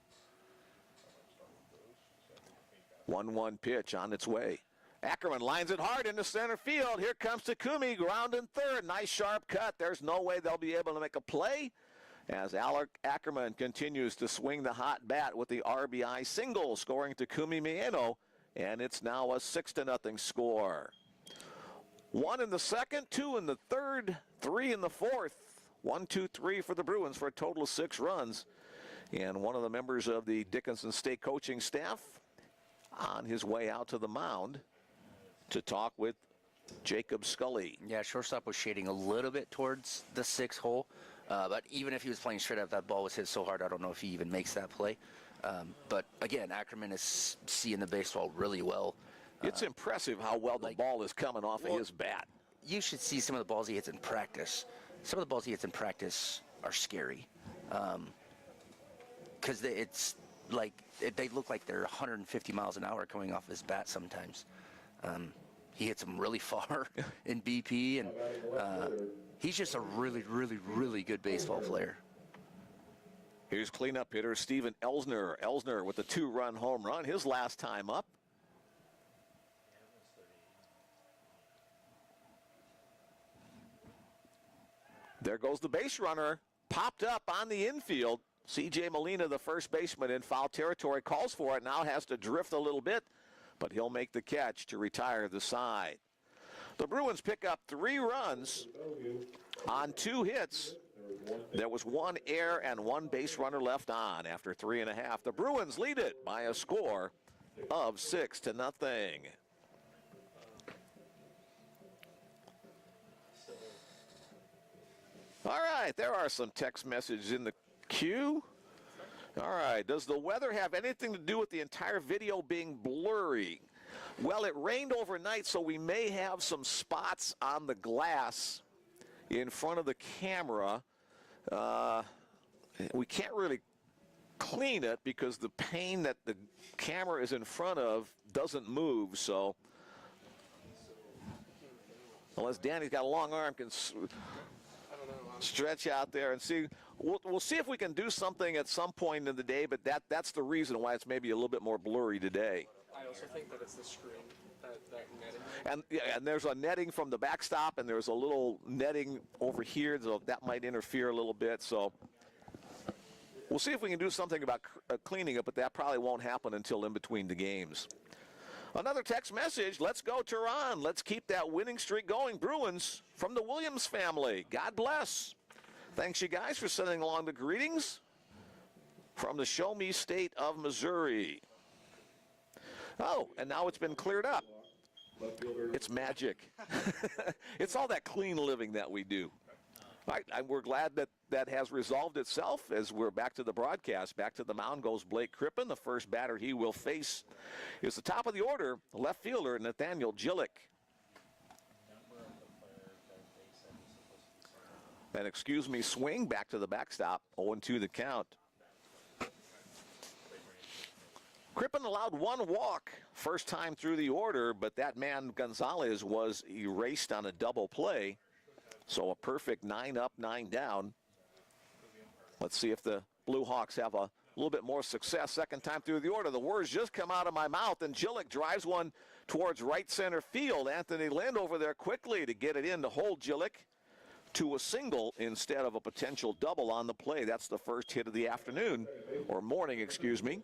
1-1 pitch on its way. Ackerman lines it hard into center field. Here comes Takumi, ground in third. Nice sharp cut. There's no way they'll be able to make a play as Alec Ackerman continues to swing the hot bat with the RBI single, scoring Takumi Mieno, and it's now a 6-0 score. 1 in the second, 2 in the third, 3 in the fourth. 1, 2, 3 for the Bruins for a total of 6 runs. And one of the members of the Dickinson State coaching staff on his way out to the mound to talk with Jacob Scully. Yeah, shortstop was shading a little bit towards the 6 hole, but even if he was playing straight up, that ball was hit so hard, I don't know if he even makes that play. But again, Ackerman is seeing the baseball really well. It's impressive how well the ball is coming off of his bat. You should see some of the balls he hits in practice. Some of the balls he hits in practice are scary because it's like they look like they're 150 miles an hour coming off his bat sometimes. He hits them really far in BP, and he's just a really, really, really good baseball player. Here's cleanup hitter Steven Elsner. Elsner with a 2-run home run, his last time up. There goes the base runner, popped up on the infield. C.J. Molina, the first baseman in foul territory, calls for it. Now has to drift a little bit, but he'll make the catch to retire the side. The Bruins pick up 3 runs on 2 hits. There was 1 error and 1 base runner left on after 3.5. The Bruins lead it by a score of 6-0. All right, there are some text messages in the queue. All right, does the weather have anything to do with the entire video being blurry? Well, it rained overnight, so we may have some spots on the glass in front of the camera. We can't really clean it because the pane that the camera is in front of doesn't move, so unless Danny's got a long arm, can stretch out there and see. We'll see if we can do something at some point in the day, but that's the reason why it's maybe a little bit more blurry today. I also think that it's the screen, that netting. And there's a netting from the backstop, and there's a little netting over here, so that might interfere a little bit. So we'll see if we can do something about cleaning it, but that probably won't happen until in between the games. Another text message, let's go Tehran. Let's keep that winning streak going. Bruins from the Williams family. God bless. Thanks, you guys, for sending along the greetings from the Show Me State of Missouri. Oh, and now it's been cleared up. It's magic. It's all that clean living that we do. All right, we're glad that that has resolved itself as we're back to the broadcast. Back to the mound goes Blake Crippen. The first batter he will face is the top of the order, left fielder Nathaniel Gillick. An excuse me swing back to the backstop. 0-2 the count. Crippen allowed 1 walk first time through the order, but that man Gonzalez was erased on a double play. So a perfect 9 up, 9 down. Let's see if the Blue Hawks have a little bit more success second time through the order. The words just come out of my mouth, and Gillick drives one towards right center field. Anthony Lind over there quickly to get it in to hold Gillick to a single instead of a potential double on the play. That's the first hit of the afternoon, or morning, excuse me,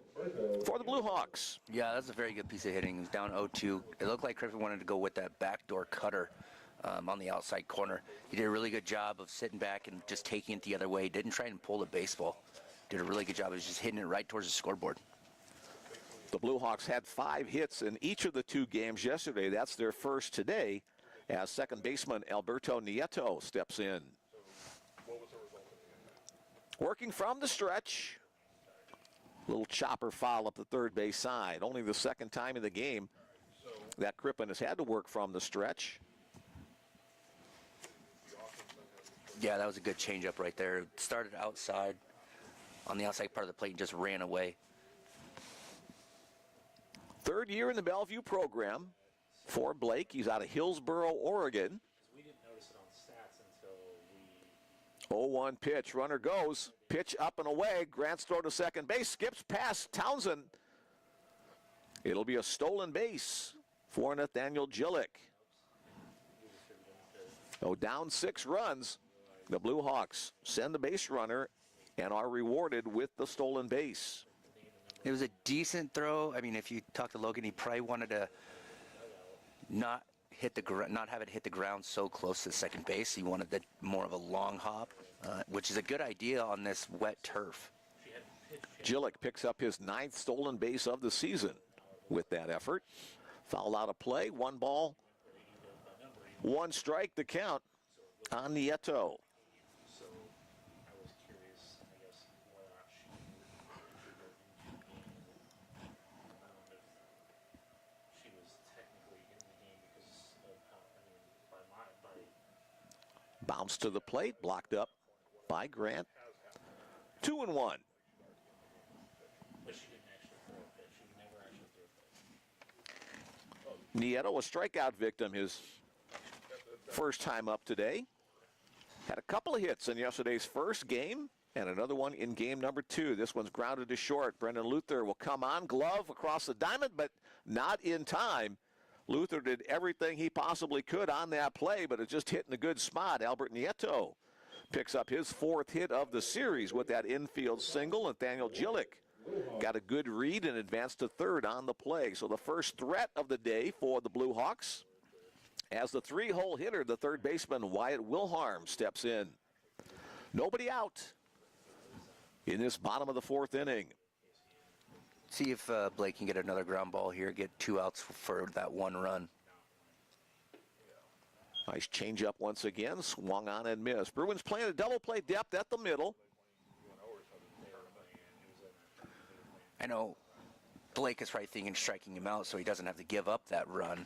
for the Blue Hawks. Yeah, that's a very good piece of hitting. It was down 0-2. It looked like Crippen wanted to go with that backdoor cutter on the outside corner. He did a really good job of sitting back and just taking it the other way. Didn't try and pull the baseball. Did a really good job of just hitting it right towards the scoreboard. The Blue Hawks had 5 hits in each of the 2 games yesterday. That's their first today, as second baseman Alberto Nieto steps in. Working from the stretch. Little chopper foul up the third base side. Only the second time in the game that Crippen has had to work from the stretch. Yeah, that was a good changeup right there. It started outside, on the outside part of the plate and just ran away. Third year in the Bellevue program for Blake. He's out of Hillsboro, Oregon. We didn't notice it on stats until we... 0-1 pitch. Runner goes. Pitch up and away. Grant's throw to second base. Skips past Townsend. It'll be a stolen base for Nathaniel Gillick. So down 6 runs. The Blue Hawks send the base runner and are rewarded with the stolen base. It was a decent throw. I mean, if you talk to Logan, he probably wanted to not have it hit the ground so close to second base. He wanted more of a long hop, which is a good idea on this wet turf. Gillick picks up his 9th stolen base of the season with that effort. Foul out of play. 1 ball, 1 strike. The count on Nieto. So I was curious, I guess, whether or not she if she was technically in the game because of how, by Bounce to the plate, blocked up by Grant. 2-1. but she didn't actually throw a pitch. She never actually threw a pitch. Nieto, a strikeout victim, his first time up today. Had a couple of hits in yesterday's first game and another one in game number 2. This one's grounded to short. Brendan Luther will come on, glove across the diamond, but not in time. Luther did everything he possibly could on that play, but it just hit in a good spot. Albert Nieto picks up his 4th hit of the series with that infield single. Nathaniel Gillick got a good read and advanced to third on the play. So the first threat of the day for the Blue Hawks. As the 3-hole hitter, the third baseman Wyatt Wilharm steps in. Nobody out in this bottom of the 4th inning. See if Blake can get another ground ball here, get 2 outs for that 1 run. Nice changeup once again, swung on and missed. Bruins playing a double play depth at the middle. I know Blake is probably thinking striking him out so he doesn't have to give up that run.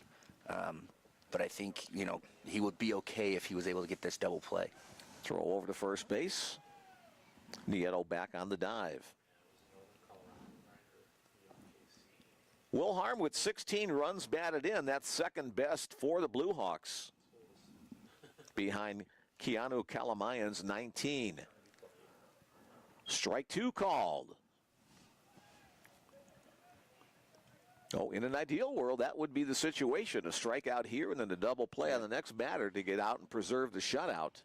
But I think, he would be okay if he was able to get this double play. Throw over to first base. Nieto back on the dive. Wilharm with 16 runs batted in. That's second best for the Blue Hawks. Behind Keanu Kalamayan's 19. Strike 2 called. Oh, in an ideal world, that would be the situation. A strikeout here and then a double play on the next batter to get out and preserve the shutout.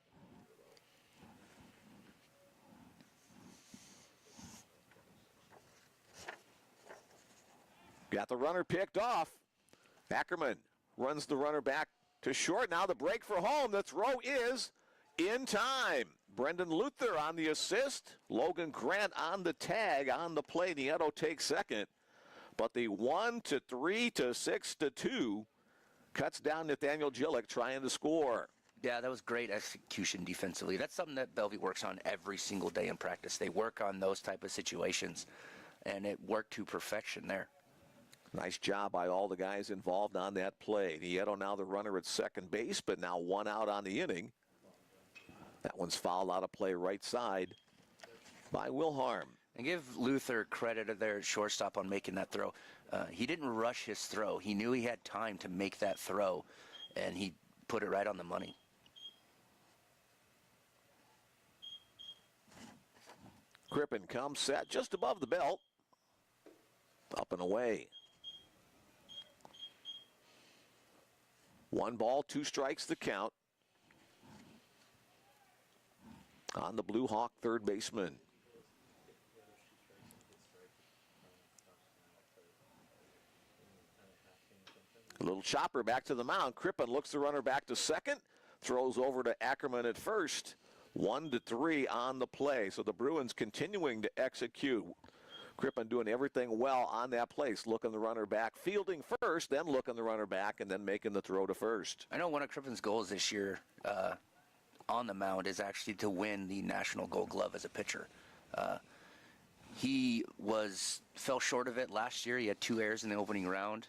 Got the runner picked off. Ackerman runs the runner back to short. Now the break for home. The throw is in time. Brendan Luther on the assist. Logan Grant on the tag. On the play, Nieto takes second. But the 1-3 to 6-2 cuts down Nathaniel Gillick trying to score. Yeah, that was great execution defensively. That's something that Bellevue works on every single day in practice. They work on those type of situations, and it worked to perfection there. Nice job by all the guys involved on that play. Nieto now the runner at second base, but now 1 out on the inning. That one's fouled out of play right side by Wilharm. And give Luther credit there at shortstop on making that throw. He didn't rush his throw. He knew he had time to make that throw, and he put it right on the money. Crippen comes set just above the belt. Up and away. 1 ball, 2 strikes the count on the Blue Hawk third baseman. A little chopper back to the mound. Crippen looks the runner back to second. Throws over to Ackerman at first. 1-3 on the play. So the Bruins continuing to execute. Crippen doing everything well on that place. Looking the runner back, fielding first, then looking the runner back, and then making the throw to first. I know one of Crippen's goals this year on the mound is actually to win the National Gold Glove as a pitcher. He fell short of it last year. He had 2 errors in the opening round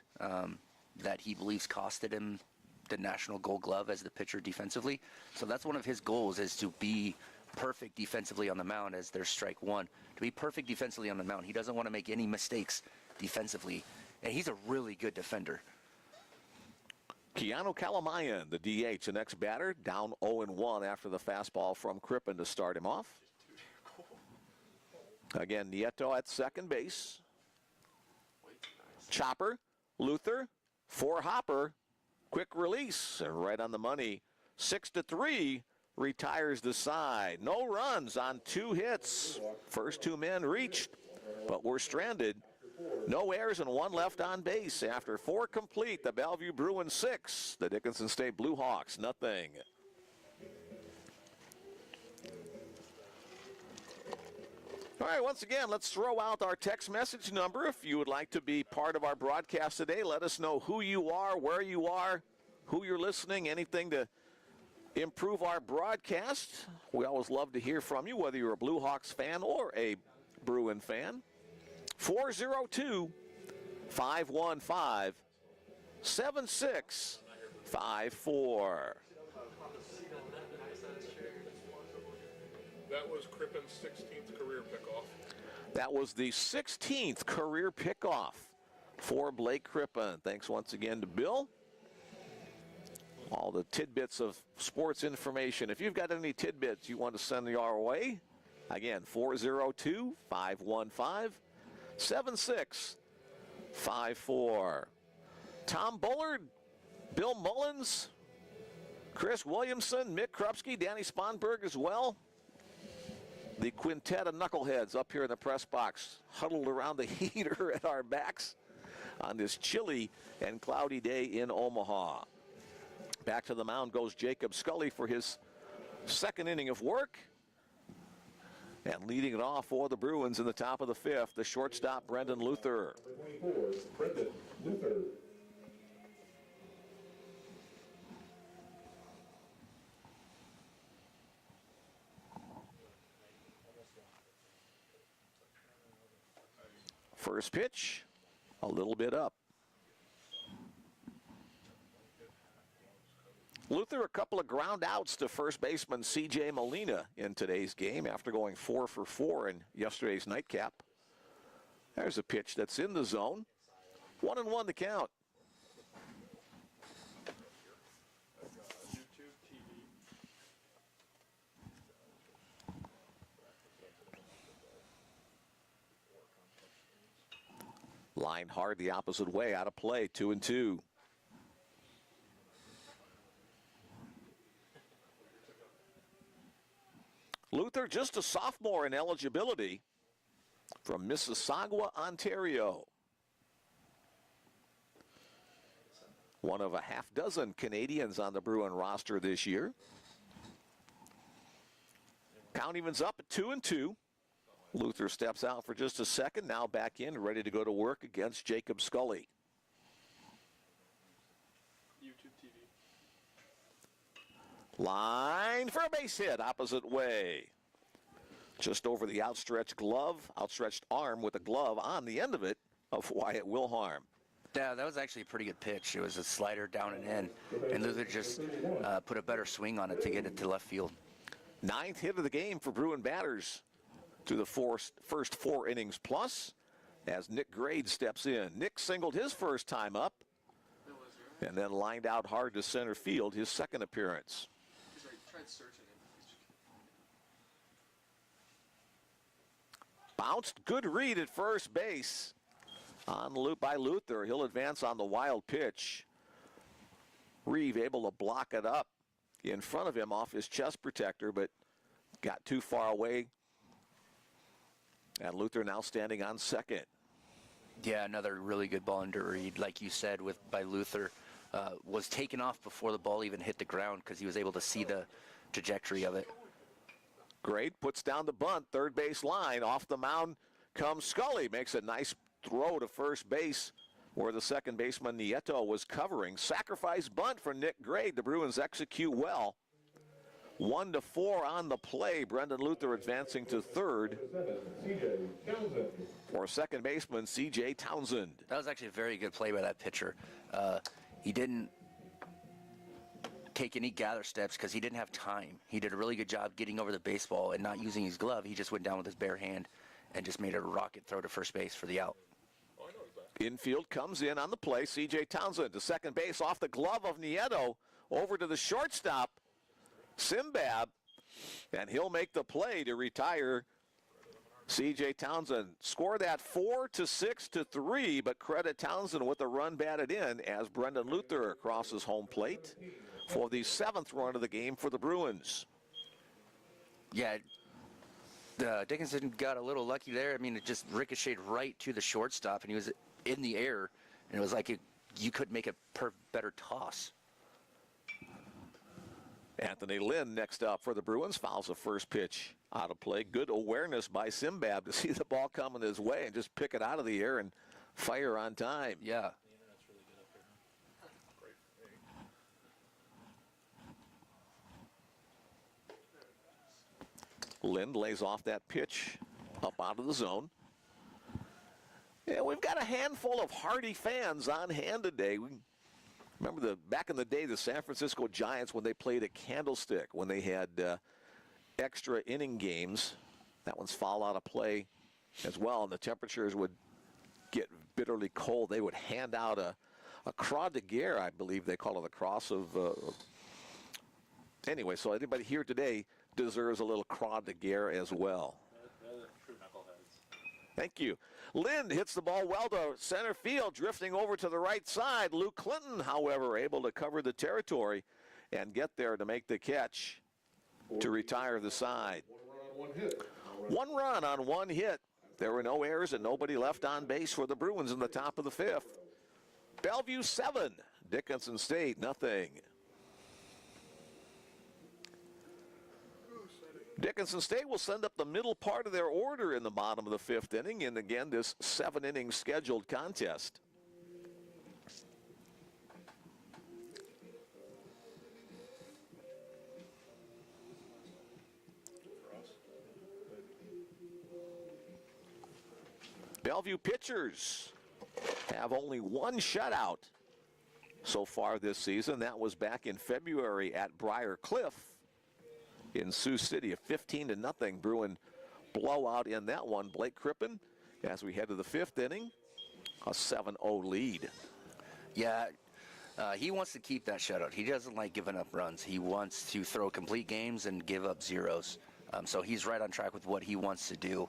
that he believes costed him the National Gold Glove as the pitcher defensively. So that's one of his goals, is to be perfect defensively on the mound as their strike one. To be perfect defensively on the mound, he doesn't want to make any mistakes defensively, and he's a really good defender. Keanu Kalamayan, the DH, the next batter, down 0-1 after the fastball from Crippen to start him off. Again, Nieto at second base. Chopper, Luther, for Hopper, quick release, and right on the money. 6-3, retires the side. No runs on 2 hits. First 2 men reached, but we're stranded. No errors and 1 left on base. After 4 complete, the Bellevue Bruins 6, the Dickinson State Blue Hawks nothing. All right, once again, let's throw out our text message number. If you would like to be part of our broadcast today, let us know who you are, where you are, who you're listening, anything to improve our broadcast. We always love to hear from you, whether you're a Blue Hawks fan or a Bruin fan. 402-515-7654. That was Crippen's 16th career pickoff. That was the 16th career pickoff for Blake Crippen. Thanks once again to Bill. All the tidbits of sports information. If you've got any tidbits you want to send our way, again, 402-515-7654. Tom Bullard, Bill Mullins, Chris Williamson, Mick Krupski, Danny Sponberg as well. The quintet of knuckleheads up here in the press box, huddled around the heater at our backs on this chilly and cloudy day in Omaha. Back to the mound goes Jacob Scully for his second inning of work. And leading it off for the Bruins in the top of the 5th, the shortstop, Brendan Luther. 24, Brendan Luther. First pitch, a little bit up. Luther, a couple of ground outs to first baseman C.J. Molina in today's game after going 4 for 4 in yesterday's nightcap. There's a pitch that's in the zone. 1-1 the count. Line hard the opposite way, out of play, 2-2. Luther, just a sophomore in eligibility from Mississauga, Ontario. One of a half dozen Canadians on the Bruin roster this year. Count evens up at 2-2. Luther steps out for just a second, now back in, ready to go to work against Jacob Scully. YouTube TV. Line for a base hit, opposite way. Just over the outstretched arm with a glove on the end of it of Wyatt Wilharm. Yeah, that was actually a pretty good pitch. It was a slider down and in, and Luther just put a better swing on it to get it to left field. 9th hit of the game for Bruin batters through the first 4 innings plus as Nick Grade steps in. Nick singled his first time up and then lined out hard to center field his second appearance. Bounced, good read at first base on loop by Luther. He'll advance on the wild pitch. Reeve able to block it up in front of him off his chest protector, but got too far away. And Luther now standing on second. Yeah, another really good ball under read, like you said, by Luther. Was taken off before the ball even hit the ground because he was able to see the trajectory of it. Grade puts down the bunt, third base line. Off the mound comes Scully. Makes a nice throw to first base where the second baseman Nieto was covering. Sacrifice bunt for Nick Grade. The Bruins execute well. 1-4 on the play. Brendan Luther advancing to third for second baseman C.J. Townsend. That was actually a very good play by that pitcher. He didn't take any gather steps because he didn't have time. He did a really good job getting over the baseball and not using his glove. He just went down with his bare hand and just made a rocket throw to first base for the out. Infield comes in on the play. C.J. Townsend to second base off the glove of Nieto. Over to the shortstop, Simbab, and he'll make the play to retire. C.J. Townsend scored that 4-6-3, but credit Townsend with the run batted in as Brendan Luther crosses home plate for the 7th run of the game for the Bruins. Yeah, Dickinson got a little lucky there. I mean, it just ricocheted right to the shortstop, and he was in the air, and it was like you couldn't make a better toss. Anthony Lynn next up for the Bruins, fouls the first pitch out of play. Good awareness by Simbab to see the ball coming his way and just pick it out of the air and fire on time. Yeah. Lynn lays off that pitch up out of the zone. Yeah, we've got a handful of hardy fans on hand today. Remember back in the day, the San Francisco Giants, when they played at Candlestick, when they had extra inning games, that one's foul out of play as well, and the temperatures would get bitterly cold. They would hand out a croix de guerre, I believe they call it, a cross of... Anyway, so anybody here today deserves a little croix de guerre as well. True knuckleheads. Thank you. Lind hits the ball well to center field, drifting over to the right side. Luke Clinton, however, able to cover the territory and get there to make the catch to retire the side. 1 run on 1 hit. One run on 1 hit. There were no errors and nobody left on base for the Bruins in the top of the 5th. Bellevue 7, Dickinson State nothing. Dickinson State will send up the middle part of their order in the bottom of the 5th inning in, again, this 7-inning scheduled contest. Bellevue pitchers have only 1 shutout so far this season. That was back in February at Briar Cliff in Sioux City, a 15-0 Bruin blowout in that one. Blake Crippen, as we head to the 5th inning, a 7-0 lead. Yeah, he wants to keep that shutout. He doesn't like giving up runs. He wants to throw complete games and give up zeros. So he's right on track with what he wants to do.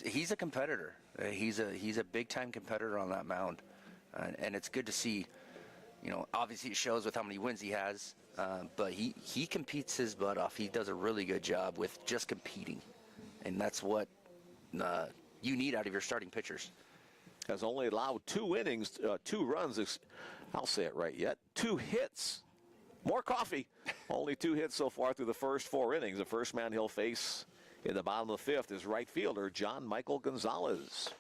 He's a competitor. He's a big-time competitor on that mound. And it's good to see. You know, obviously it shows with how many wins he has, but he competes his butt off. He does a really good job with just competing, and that's what you need out of your starting pitchers. Has only allowed 2 innings, 2 runs, I'll say it right yet, 2 hits. More coffee. Only 2 hits so far through the first 4 innings. The first man he'll face in the bottom of the 5th is right fielder John Michael Gonzalez.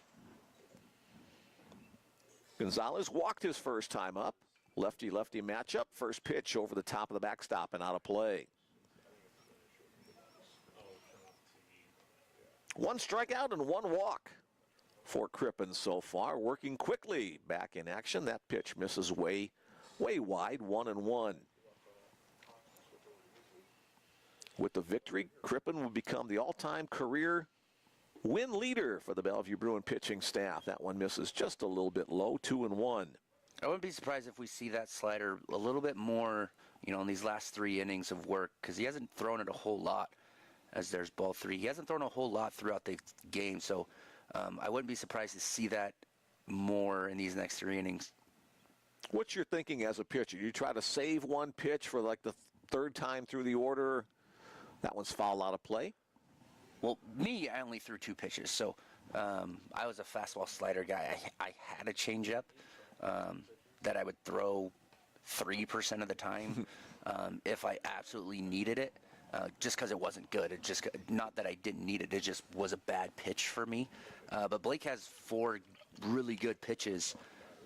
Gonzalez walked his first time up. Lefty-lefty matchup. First pitch over the top of the backstop and out of play. 1 strikeout and 1 walk for Crippen so far. Working quickly back in action. That pitch misses way wide. 1-1. With the victory, Crippen will become the all-time career win leader for the Bellevue Bruin pitching staff. That one misses just a little bit low. 2-1. I wouldn't be surprised if we see that slider a little bit more, you know, in these last 3 innings of work, because he hasn't thrown it a whole lot as there's ball 3. He hasn't thrown a whole lot throughout the game, so I wouldn't be surprised to see that more in these next 3 innings. What's your thinking as a pitcher? You try to save 1 pitch for like the 3rd time through the order. That one's foul out of play. Well, me, I only threw 2 pitches, so I was a fastball slider guy. I had a changeup that I would throw 3% of the time if I absolutely needed it, just because it wasn't good. It just, not that I didn't need it, it just was a bad pitch for me. But Blake has 4 really good pitches.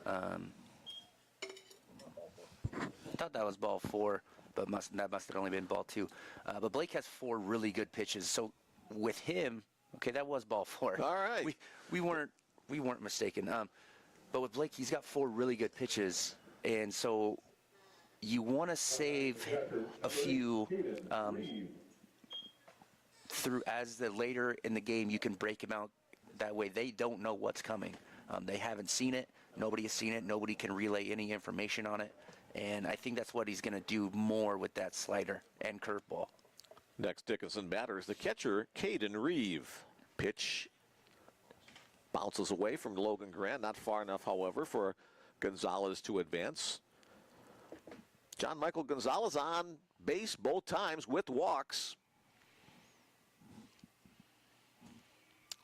I thought that was ball 4, but that must have only been ball 2. But Blake has 4 really good pitches. So with him, okay, that was ball 4. All right. We weren't mistaken. But with Blake, he's got 4 really good pitches, and so you want to save a few through as the later in the game you can break them out. That way they don't know what's coming. They haven't seen it. Nobody has seen it. Nobody can relay any information on it. And I think that's what he's going to do more with that slider and curveball. Next Dickinson batter is the catcher, Caden Reeve. Pitch bounces away from Logan Grant. Not far enough, however, for Gonzalez to advance. John Michael Gonzalez on base both times with walks.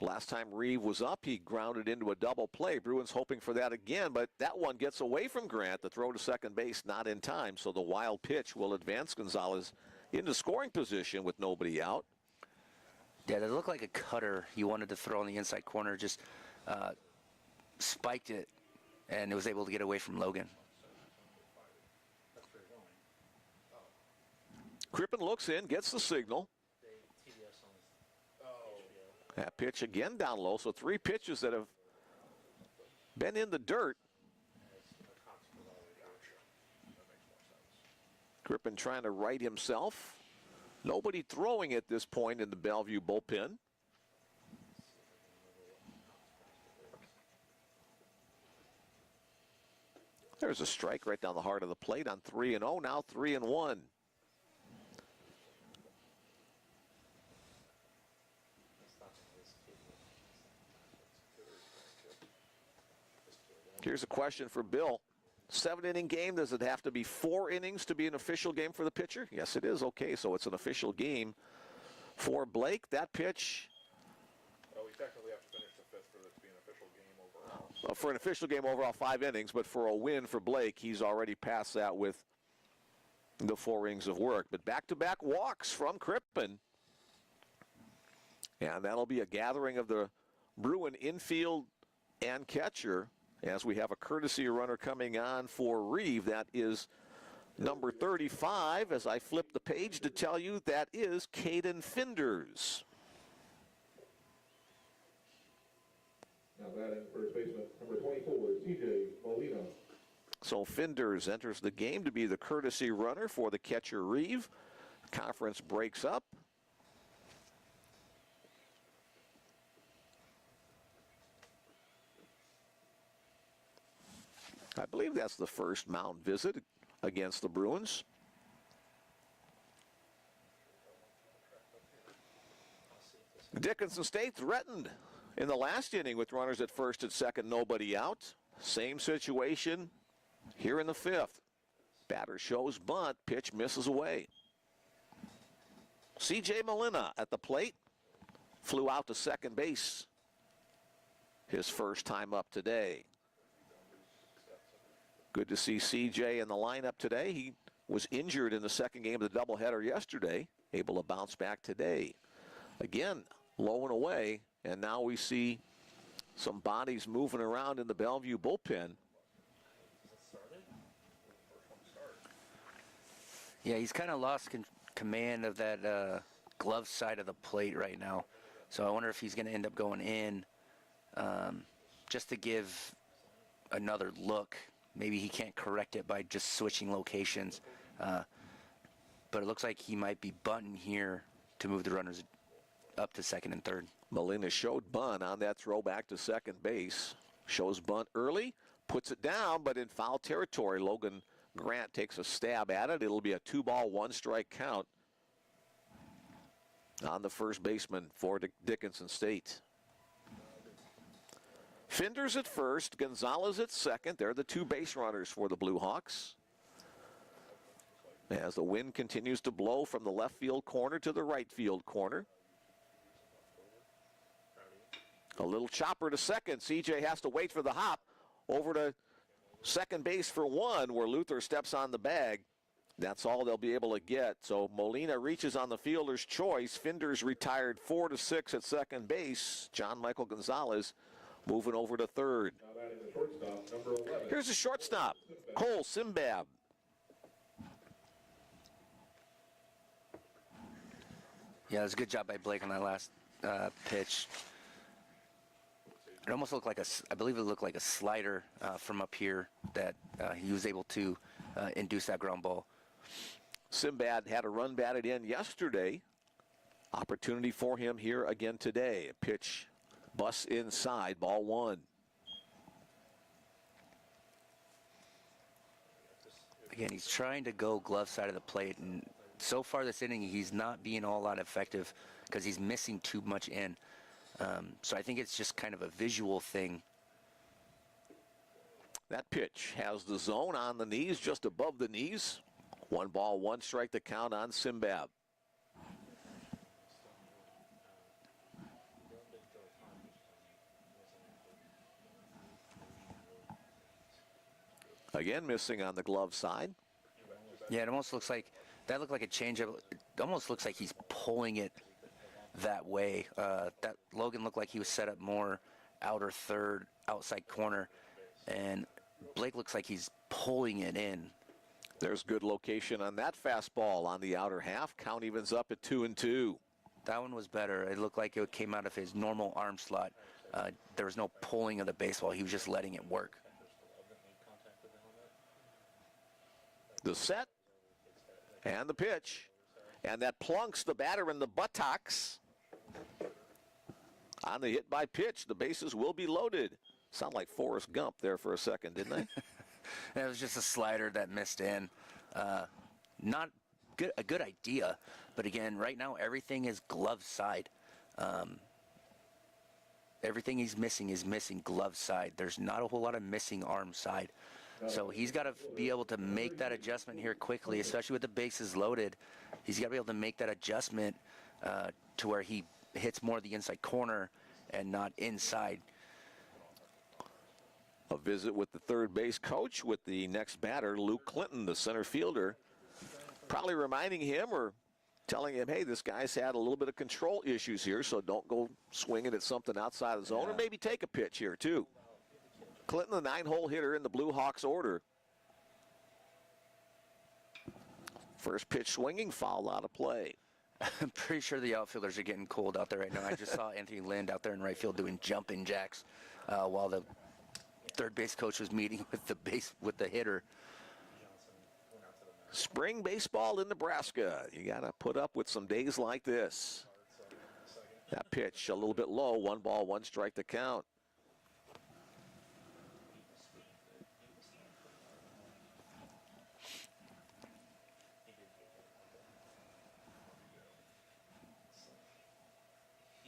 Last time Reeve was up, he grounded into a double play. Bruins hoping for that again, but that one gets away from Grant. The throw to second base not in time, so the wild pitch will advance Gonzalez into scoring position with nobody out. Yeah, that looked like a cutter he wanted to throw in the inside corner, just spiked it, and it was able to get away from Logan. Crippen looks in, gets the signal. That pitch again down low, so 3 pitches that have been in the dirt. Crippen trying to right himself. Nobody throwing at this point in the Bellevue bullpen. There's a strike right down the heart of the plate on 3-0, now 3-1. Here's a question for Bill. 7-inning game, does it have to be 4 innings to be an official game for the pitcher? Yes, it is. Okay, so it's an official game for Blake. That pitch. Well, we technically have to finish the 5th for this to be an official game overall. Well, for an official game overall, 5 innings, but for a win for Blake, he's already passed that with the 4 innings of work. But back-to-back walks from Crippen. And that'll be a gathering of the Bruin infield and catcher. As we have a courtesy runner coming on for Reeve, that is number 35. As I flip the page to tell you, that is Caden Finders. Now batting first baseman, number 24, CJ Molina. So Finders enters the game to be the courtesy runner for the catcher Reeve. Conference breaks up. I believe that's the first mound visit against the Bruins. Dickinson State threatened in the last inning with runners at first and second, nobody out. Same situation here in the 5th. Batter shows bunt, pitch misses away. C.J. Molina at the plate, flew out to second base. His first time up today. Good to see CJ in the lineup today. He was injured in the second game of the doubleheader yesterday, able to bounce back today. Again, low and away, and now we see some bodies moving around in the Bellevue bullpen. Yeah, he's kind of lost command of that glove side of the plate right now. So I wonder if he's going to end up going in just to give another look. Maybe he can't correct it by just switching locations. But it looks like he might be bunting here to move the runners up to second and third. Molina showed bunt on that throw back to second base. Shows bunt early, puts it down, but in foul territory. Logan Grant takes a stab at it. It'll be a 2-ball, 1-strike count on the first baseman for Dickinson State. Finders at first, Gonzalez at second. They're the 2 base runners for the Blue Hawks. As the wind continues to blow from the left field corner to the right field corner. A little chopper to second. CJ has to wait for the hop over to second base for 1, where Luther steps on the bag. That's all they'll be able to get. So Molina reaches on the fielder's choice. Finders retired 4-6 at second base. John Michael Gonzalez moving over to third. Now batting the shortstop, number 11. Here's the shortstop, Cole Simbab. Yeah, it was a good job by Blake on that last pitch. It almost looked like I believe it looked like a slider from up here that he was able to induce that ground ball. Sinbad had a run batted in yesterday. Opportunity for him here again today. A pitch busts inside, ball one. Again, he's trying to go glove side of the plate, and so far this inning, he's not being all that effective because he's missing too much in. So I think it's just kind of a visual thing. That pitch has the zone on the knees, just above the knees. 1 ball, 1 strike to count on Sinbad. Again, missing on the glove side. Yeah, it almost looks like that looked like a changeup. It almost looks like he's pulling it that way. That Logan looked like he was set up more outer third, outside corner, and Blake looks like he's pulling it in. There's good location on that fastball on the outer half. Count evens up at 2-2. That one was better. It looked like it came out of his normal arm slot. There was no pulling of the baseball. He was just letting it work. The set and the pitch, and that plunks the batter in the buttocks. On the hit by pitch, the bases will be loaded. Sound like Forrest Gump there for a second, didn't they? It was just a slider that missed in. Not good, a good idea, but again, right now everything is glove side. Everything he's missing is missing glove side. There's not a whole lot of missing arm side. So he's got to be able to make that adjustment here quickly, especially with the bases loaded. He's got to be able to make that adjustment to where he hits more of the inside corner and not inside. A visit with the third base coach with the next batter, Luke Clinton, the center fielder. Probably reminding him or telling him, hey, this guy's had a little bit of control issues here, so don't go swinging at something outside the zone, or maybe take a pitch here, too. Clinton, the 9-hole hitter in the Blue Hawks order. First pitch swinging, foul out of play. I'm pretty sure the outfielders are getting cold out there right now. I just saw Anthony Lind out there in right field doing jumping jacks while the third base coach was meeting with the hitter. Spring baseball in Nebraska. You got to put up with some days like this. That pitch a little bit low. 1 ball, 1 strike to count.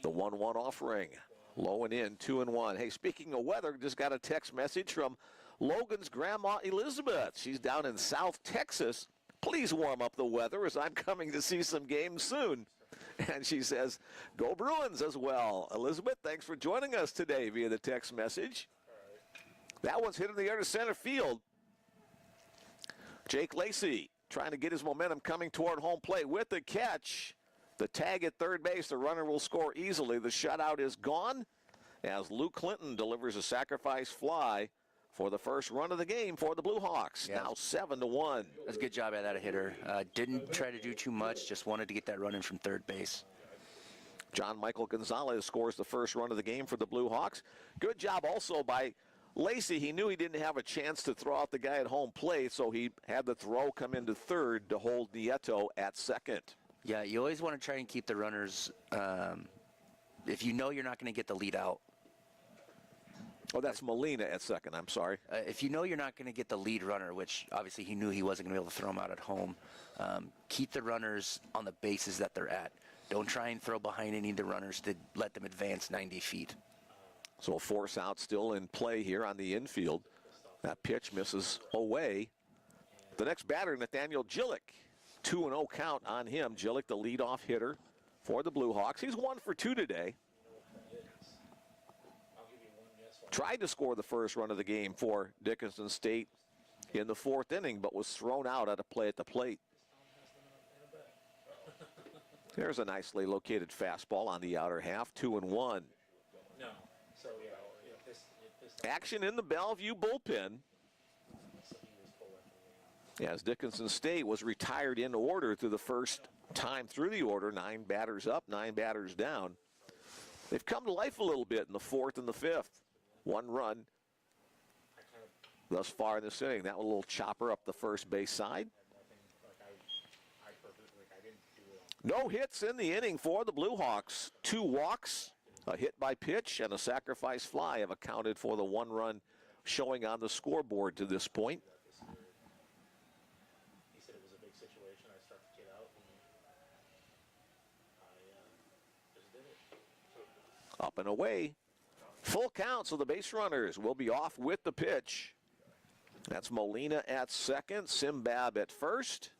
The 1-1 offering. Low and in, 2-1. Hey, speaking of weather, just got a text message from Logan's grandma Elizabeth. She's down in South Texas. Please warm up the weather as I'm coming to see some games soon. And she says, go Bruins as well. Elizabeth, thanks for joining us today via the text message. That one's hit in the air to center field. Jake Lacey trying to get his momentum coming toward home plate with the catch. The tag at third base, the runner will score easily. The shutout is gone as Luke Clinton delivers a sacrifice fly for the first run of the game for the Blue Hawks. Yeah. Now 7-1. That's a good job at that hitter. Didn't try to do too much, just wanted to get that run in from third base. John Michael Gonzalez scores the first run of the game for the Blue Hawks. Good job also by Lacey. He knew he didn't have a chance to throw out the guy at home plate, so he had the throw come into third to hold Nieto at second. Yeah, you always want to try and keep the runners, if you know you're not going to get the lead out. Oh, that's Molina at second. I'm sorry. If you know you're not going to get the lead runner, which obviously he knew he wasn't going to be able to throw him out at home, keep the runners on the bases that they're at. Don't try and throw behind any of the runners to let them advance 90 feet. So a force out still in play here on the infield. That pitch misses away. The next batter, Nathaniel Gillick. 2-0 count on him. Gillick, the leadoff hitter for the Blue Hawks. He's 1 for 2 today. Tried to score the first run of the game for Dickinson State in the 4th inning, but was thrown out at a play at the plate. There's a nicely located fastball on the outer half, 2-1. Action in the Bellevue bullpen, as Dickinson State was retired in order through the first time through the order. 9 batters up, 9 batters down. They've come to life a little bit in the 4th and the 5th. 1 run thus far in this inning. That was a little chopper up the first base side. I purposely, I didn't do it on No hits in the inning for the Blue Hawks. 2 walks, a hit by pitch, and a sacrifice fly have accounted for the 1 run showing on the scoreboard to this point. He said it was a big situation. I started to get out, and I just did it. Up and away. Full count, so the base runners will be off with the pitch. That's Molina at second, Simbab at first.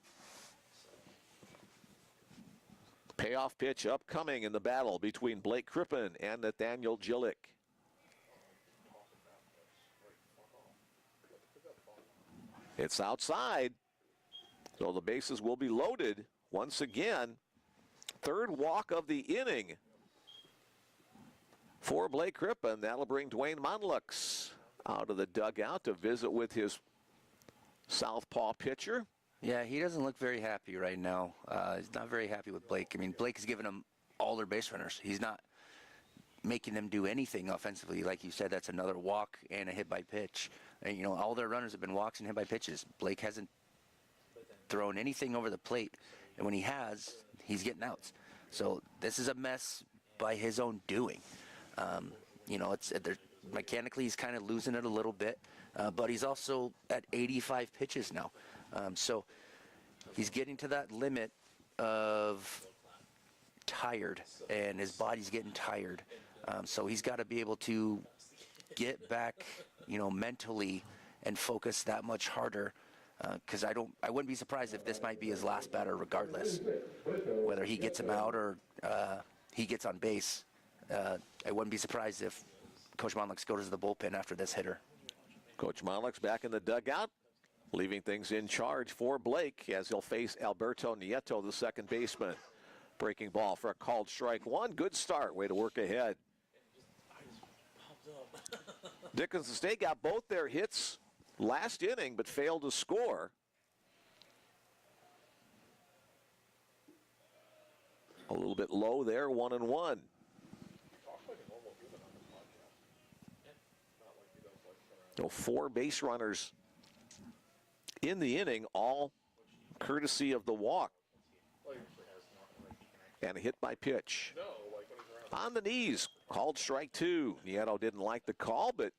Payoff pitch upcoming in the battle between Blake Crippen and Nathaniel Gillick. It's outside, so the bases will be loaded once again. 3rd walk of the inning for Blake Crippen. That'll bring Dwayne Monlux out of the dugout to visit with his southpaw pitcher. Yeah, he doesn't look very happy right now. He's not very happy with Blake. I mean, Blake has given him all their base runners. He's not making them do anything offensively. Like you said, that's another walk and a hit by pitch. And, you know, all their runners have been walks and hit by pitches. Blake hasn't thrown anything over the plate, and when he has, he's getting outs. So this is a mess by his own doing. You know, mechanically he's kind of losing it a little bit, but he's also at 85 pitches now. So he's getting to that limit of tired, and his body's getting tired. So he's got to be able to get back, you know, mentally and focus that much harder. Because I wouldn't be surprised if this might be his last batter, regardless, whether he gets him out or he gets on base. I wouldn't be surprised if Coach Monlux goes to the bullpen after this hitter. Coach Monlux back in the dugout, leaving things in charge for Blake as he'll face Alberto Nieto, the second baseman. Breaking ball for a called strike 1. Good start. Way to work ahead. Dickinson State got both their hits last inning but failed to score. A little bit low there, 1-1. So 4 base runners in the inning, all courtesy of the walk. And a hit by pitch. On the knees, called strike 2. Nieto didn't like the call, but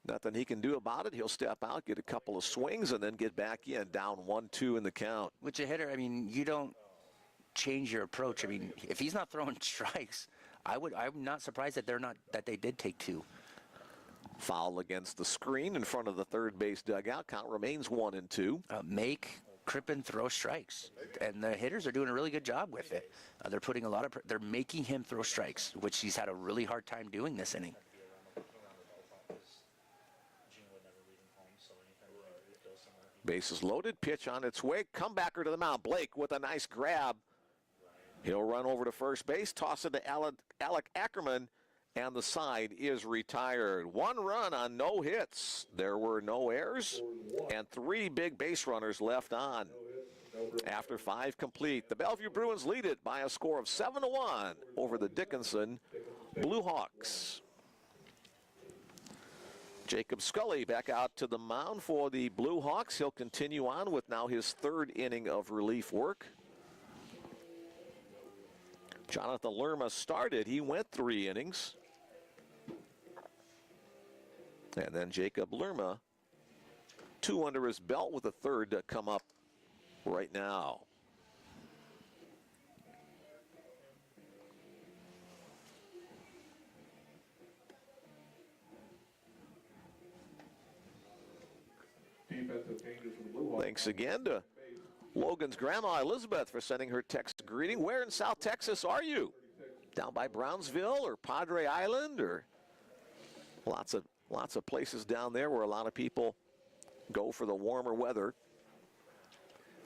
nothing he can do about it. He'll step out, get a couple of swings, and then get back in. Down 1-2 in the count. Which a hitter, I mean, you don't change your approach. I mean, if he's not throwing strikes, I'm not surprised that they did take 2. Foul against the screen in front of the third base dugout. Count remains 1-2. Make Crippen throw strikes, and the hitters are doing a really good job with it. They're putting they're making him throw strikes, which he's had a really hard time doing this inning. Bases loaded, pitch on its way. Comebacker to the mound. Blake with a nice grab. He'll run over to first base, toss it to Alec Ackerman, and the side is retired. 1 run on no hits. There were no errors, and 3 big base runners left on. After 5 complete, the Bellevue Bruins lead it by a score of 7-1 over the Dickinson Blue Hawks. Jacob Scully back out to the mound for the Blue Hawks. He'll continue on with now his 3rd inning of relief work. Jonathan Lerma started. He went 3 innings. And then Jacob Lerma, 2 under his belt with a 3rd to come up right now. Defensive changes for the Blue Hawks. Thanks again to Logan's grandma Elizabeth for sending her text greeting. Where in South Texas are you? Down by Brownsville or Padre Island, or lots of places down there where a lot of people go for the warmer weather.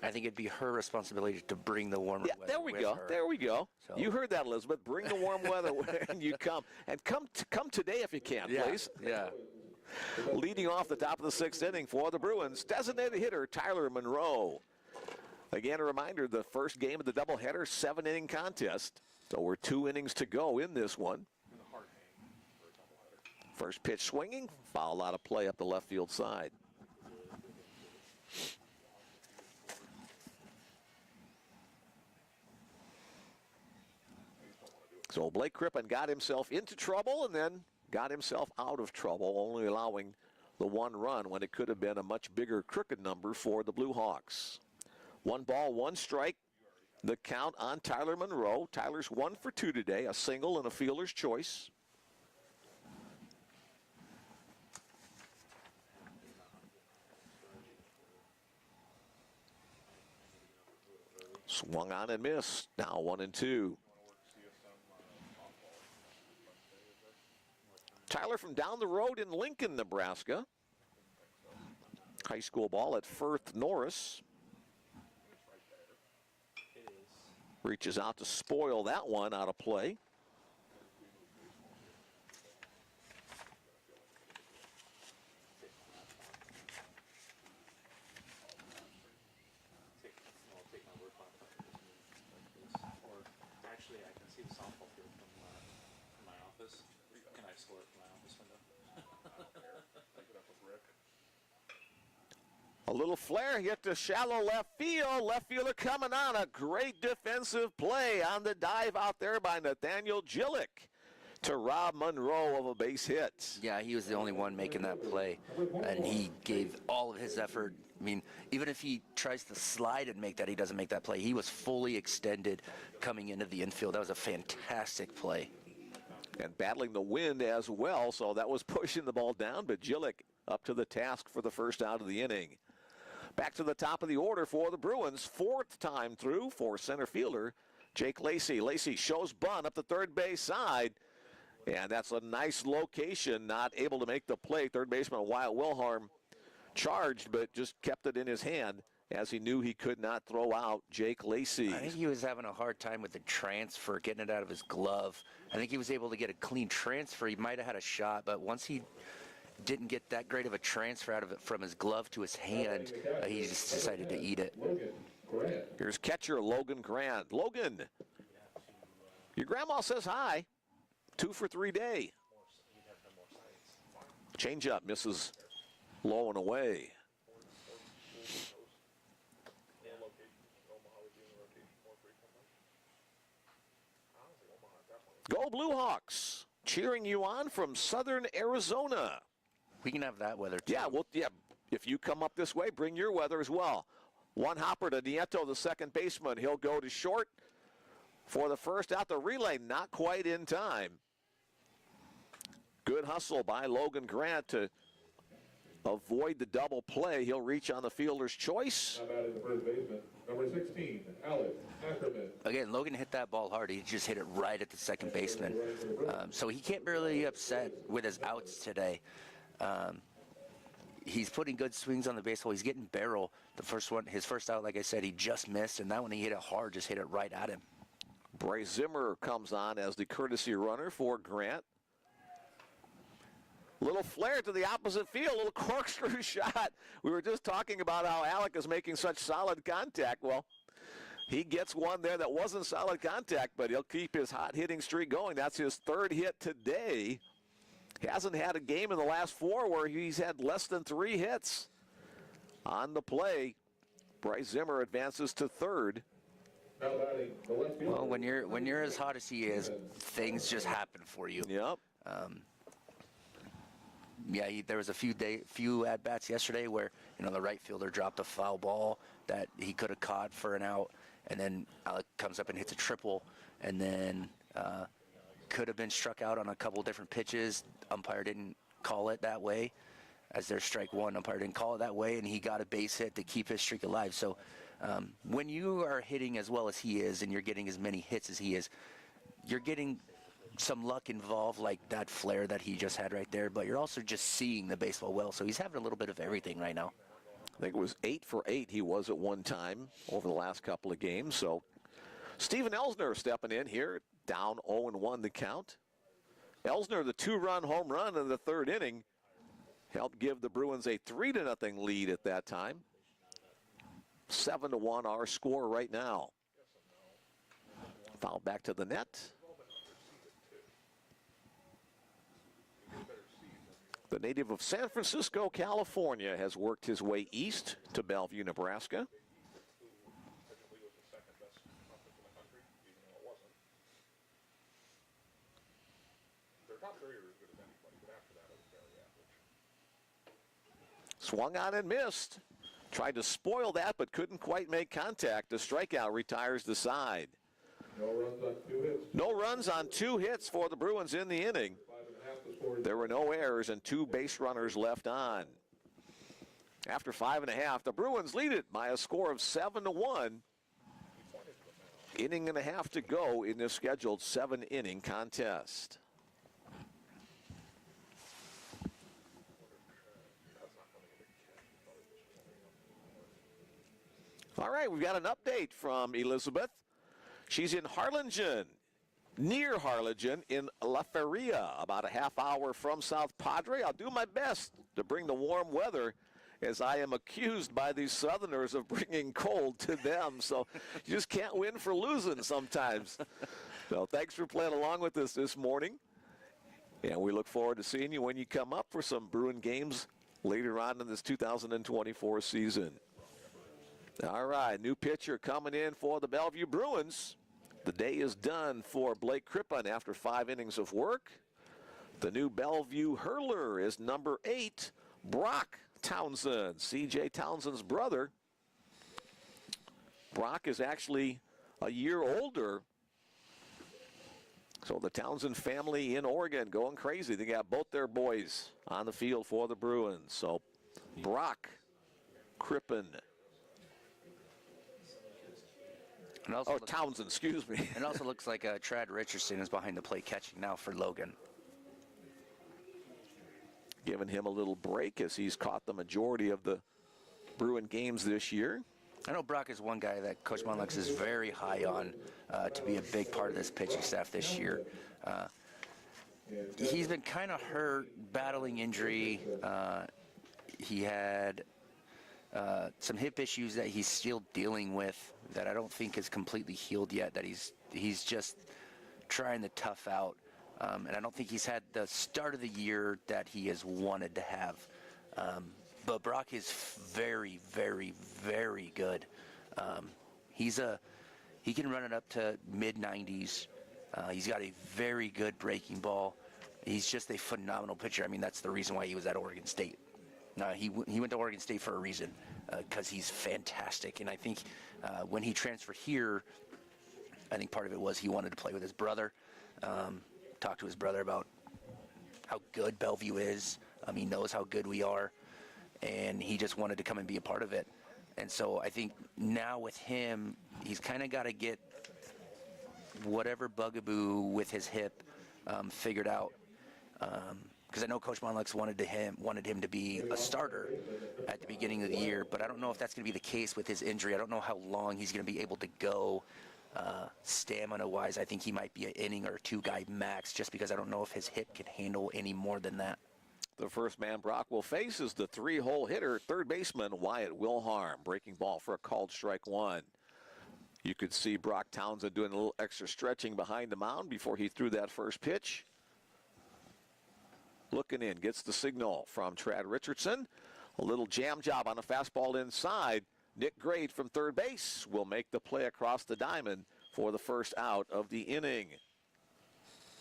I think it'd be her responsibility to bring the warmer weather. There we go. Her. There we go. So. You heard that, Elizabeth. Bring the warm weather when you come. And come today if you can, please. Yeah. Leading off the top of the 6th inning for the Bruins, designated hitter Tyler Monroe. Again, a reminder, the first game of the doubleheader, 7-inning contest. So we're 2 innings to go in this one. First pitch swinging, foul out of play up the left field side. So Blake Crippen got himself into trouble and then got himself out of trouble, only allowing the one run when it could have been a much bigger crooked number for the Blue Hawks. 1 ball, 1 strike. The count on Tyler Monroe. Tyler's 1 for 2 today, a single and a fielder's choice. Swung on and missed. Now 1-2. Tyler from down the road in Lincoln, Nebraska. High school ball at Firth Norris. Reaches out to spoil that one out of play. Actually, I can see the softball field from my office. Can I score it from my office window? A little flare hit to shallow left field. Left fielder coming on. A great defensive play on the dive out there by Nathaniel Gillick to rob Monroe of a base hit. Yeah, he was the only one making that play, and he gave all of his effort. I mean, even if he tries to slide and make that, he doesn't make that play. He was fully extended coming into the infield. That was a fantastic play. And battling the wind as well, so that was pushing the ball down, but Gillick up to the task for the first out of the inning. Back to the top of the order for the Bruins, 4th time through for center fielder Jake Lacey. Lacey shows bunt up the third base side, and that's a nice location. Not able to make the play. Third baseman Wyatt Wilharm charged, but just kept it in his hand as he knew he could not throw out Jake Lacey. I think he was having a hard time with the transfer, getting it out of his glove. I think he was able to get a clean transfer. He might have had a shot, but once he didn't get that great of a transfer out of it from his glove to his hand, he just decided to eat it. Here's catcher Logan Grant. Logan, your grandma says hi. 2 for 3 day. Change up, misses low and away. Go Blue Hawks, cheering you on from southern Arizona. We can have that weather too. Yeah, well, yeah. If you come up this way, bring your weather as well. One hopper to Nieto, the second baseman. He'll go to short for the first out. The relay not quite in time. Good hustle by Logan Grant to avoid the double play. He'll reach on the fielder's choice. Now batting the first baseman, number 16, Alex Ackerman. Again, Logan hit that ball hard. He just hit it right at the second baseman. So he can't really be upset with his outs today. He's putting good swings on the baseball. He's getting barrel. The first one, his first out, like I said, he just missed, and that one he hit it hard, just hit it right at him. Bryce Zimmer comes on as the courtesy runner for Grant. Little flare to the opposite field, little corkscrew shot. We were just talking about how Alec is making such solid contact. Well, he gets one there that wasn't solid contact, but he'll keep his hot hitting streak going. That's his 3rd hit today. He hasn't had a game in the last 4 where he's had less than 3 hits. On the play, Bryce Zimmer advances to 3rd. Now batting the left fielder. Well, when you're as hot as he is, things just happen for you. Yep. Yeah, there was a few at bats yesterday where the right fielder dropped a foul ball that he could have caught for an out, and then Alec comes up and hits a triple, and then could have been struck out on a couple different pitches. Umpire didn't call it that way. As their strike one, umpire didn't call it that way, and he got a base hit to keep his streak alive. So when you are hitting as well as he is and you're getting as many hits as he is, you're getting some luck involved, like that flare that he just had right there, but you're also just seeing the baseball well. So he's having a little bit of everything right now. I think it was 8 for 8 he was at one time over the last couple of games. So Steven Elsner stepping in here, down 0-1 the count. Elsner, the 2-run home run in the 3rd inning, helped give the Bruins a 3-0 lead at that time. 7-1 our score right now. Foul back to the net. The native of San Francisco, California, has worked his way east to Bellevue, Nebraska. Technically was the second best offense in the country, even though it wasn't. Their top three are as good as anybody, but after that it was very average. Swung on and missed. Tried to spoil that, but couldn't quite make contact. A strikeout retires the side. No runs on 2 hits. No runs on 2 hits for the Bruins in the inning. 5.5 the score. There were no errors and 2 base runners left on. After 5.5, the Bruins lead it by a score of 7-1. Inning and a half to go in this scheduled 7-inning contest. All right, we've got an update from Elizabeth. She's in Harlingen, near Harlingen in La Feria, about a half hour from South Padre. I'll do my best to bring the warm weather, as I am accused by these Southerners of bringing cold to them. So you just can't win for losing sometimes. So thanks for playing along with us this morning. And we look forward to seeing you when you come up for some Bruin games later on in this 2024 season. All right, new pitcher coming in for the Bellevue Bruins. The day is done for Blake Crippen after 5 innings of work. The new Bellevue hurler is number 8, Brock Townsend, C.J. Townsend's brother. Brock is actually a year older. So the Townsend family in Oregon going crazy. They got both their boys on the field for the Bruins. So Brock Crippen. And also Townsend, excuse me. It also looks like Trad Richardson is behind the plate catching now for Logan. Giving him a little break as he's caught the majority of the Bruin games this year. I know Brock is one guy that Coach Monlux is very high on to be a big part of this pitching staff this year. He's been kind of hurt, battling injury. He had some hip issues that he's still dealing with that I don't think is completely healed yet, that he's just trying to tough out. And I don't think he's had the start of the year that he has wanted to have. But Brock is very, very, very good. He can run it up to mid-90s. He's got a very good breaking ball. He's just a phenomenal pitcher. I mean, that's the reason why he was at Oregon State. He went to Oregon State for a reason, because he's fantastic. And I think when he transferred here, I think part of it was he wanted to play with his brother, talk to his brother about how good Bellevue is. He knows how good we are, and he just wanted to come and be a part of it. And so I think now with him, he's kind of got to get whatever bugaboo with his hip figured out. Because I know Coach Monlux wanted him to be a starter at the beginning of the year, but I don't know if that's going to be the case with his injury. I don't know how long he's going to be able to go stamina-wise. I think he might be an inning or 2 guy max, just because I don't know if his hip can handle any more than that. The first man Brock will face is the 3-hole hitter, third baseman Wyatt Wilharm. Breaking ball for a called strike 1. You could see Brock Townsend doing a little extra stretching behind the mound before he threw that first pitch. Looking in, gets the signal from Trad Richardson. A little jam job on a fastball inside. Nick Grade from third base will make the play across the diamond for the first out of the inning.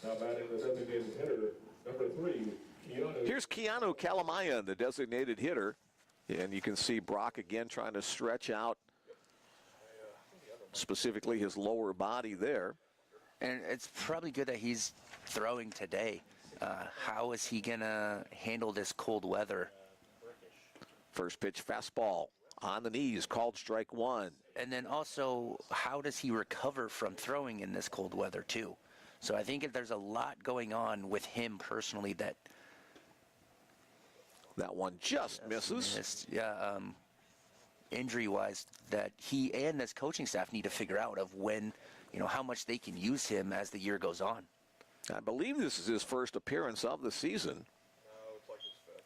Now batting the designated hitter, number 3, Keanu. Here's Keanu Kalamayan, the designated hitter. And you can see Brock again trying to stretch out specifically his lower body there. And it's probably good that he's throwing today. How is he going to handle this cold weather? First pitch fastball on the knees, called strike 1. And then also, how does he recover from throwing in this cold weather too? So I think there's a lot going on with him personally that one just misses. Yeah, injury-wise, that he and his coaching staff need to figure out of when, how much they can use him as the year goes on. I believe this is his first appearance of the season.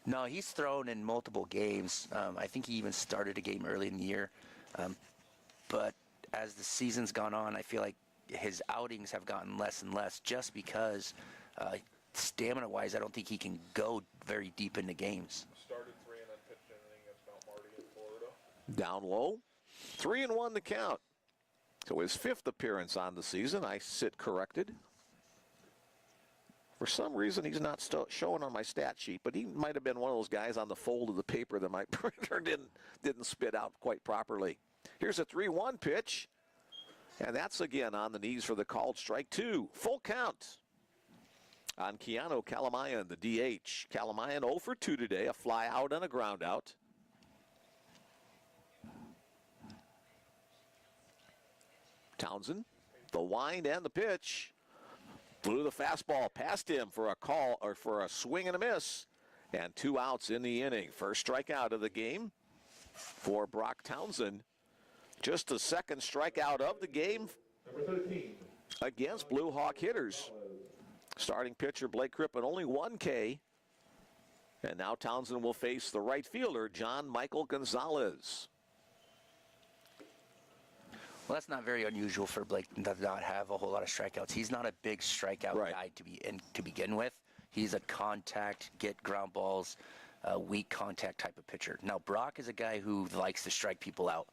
No, he's thrown in multiple games. I think he even started a game early in the year. But as the season's gone on, I feel like his outings have gotten less and less, just because stamina-wise, I don't think he can go very deep into games. Started 3 and then pitched an inning against Mount Marty in Florida. Down low, 3-1 the count. So his 5th appearance on the season. I sit corrected. For some reason, he's not showing on my stat sheet, but he might have been one of those guys on the fold of the paper that my printer didn't spit out quite properly. Here's a 3-1 pitch, and that's again on the knees for the called strike 2. Full count on Keanu Kalamayan, the DH. Kalamayan 0 for 2 today, a fly out and a ground out. Townsend, the wind and the pitch. Blew the fastball past him for a call, or for a swing and a miss. And 2 outs in the inning. First strikeout of the game for Brock Townsend. Just the 2nd strikeout of the game Number 13. against Blue Hawk hitters. Starting pitcher Blake Crippen, only 1 K. And now Townsend will face the right fielder, John Michael Gonzalez. Well, that's not very unusual for Blake to not have a whole lot of strikeouts. He's not a big strikeout guy to begin with. He's a contact, get ground balls, weak contact type of pitcher. Now, Brock is a guy who likes to strike people out.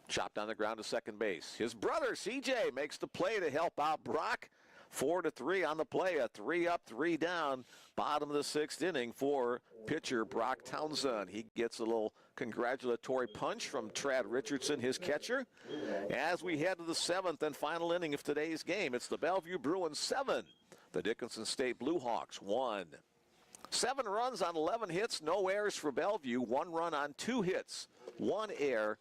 Chopped on the ground to second base. His brother, CJ, makes the play to help out Brock. 4-3 on the play. A 3 up, 3 down. Bottom of the 6th inning for pitcher Brock Townsend. He gets a little congratulatory punch from Trad Richardson, his catcher. As we head to the 7th and final inning of today's game, it's the Bellevue Bruins 7. The Dickinson State Blue Hawks 1. 7 runs on 11 hits, no errors for Bellevue. 1 run on 2 hits, 1 error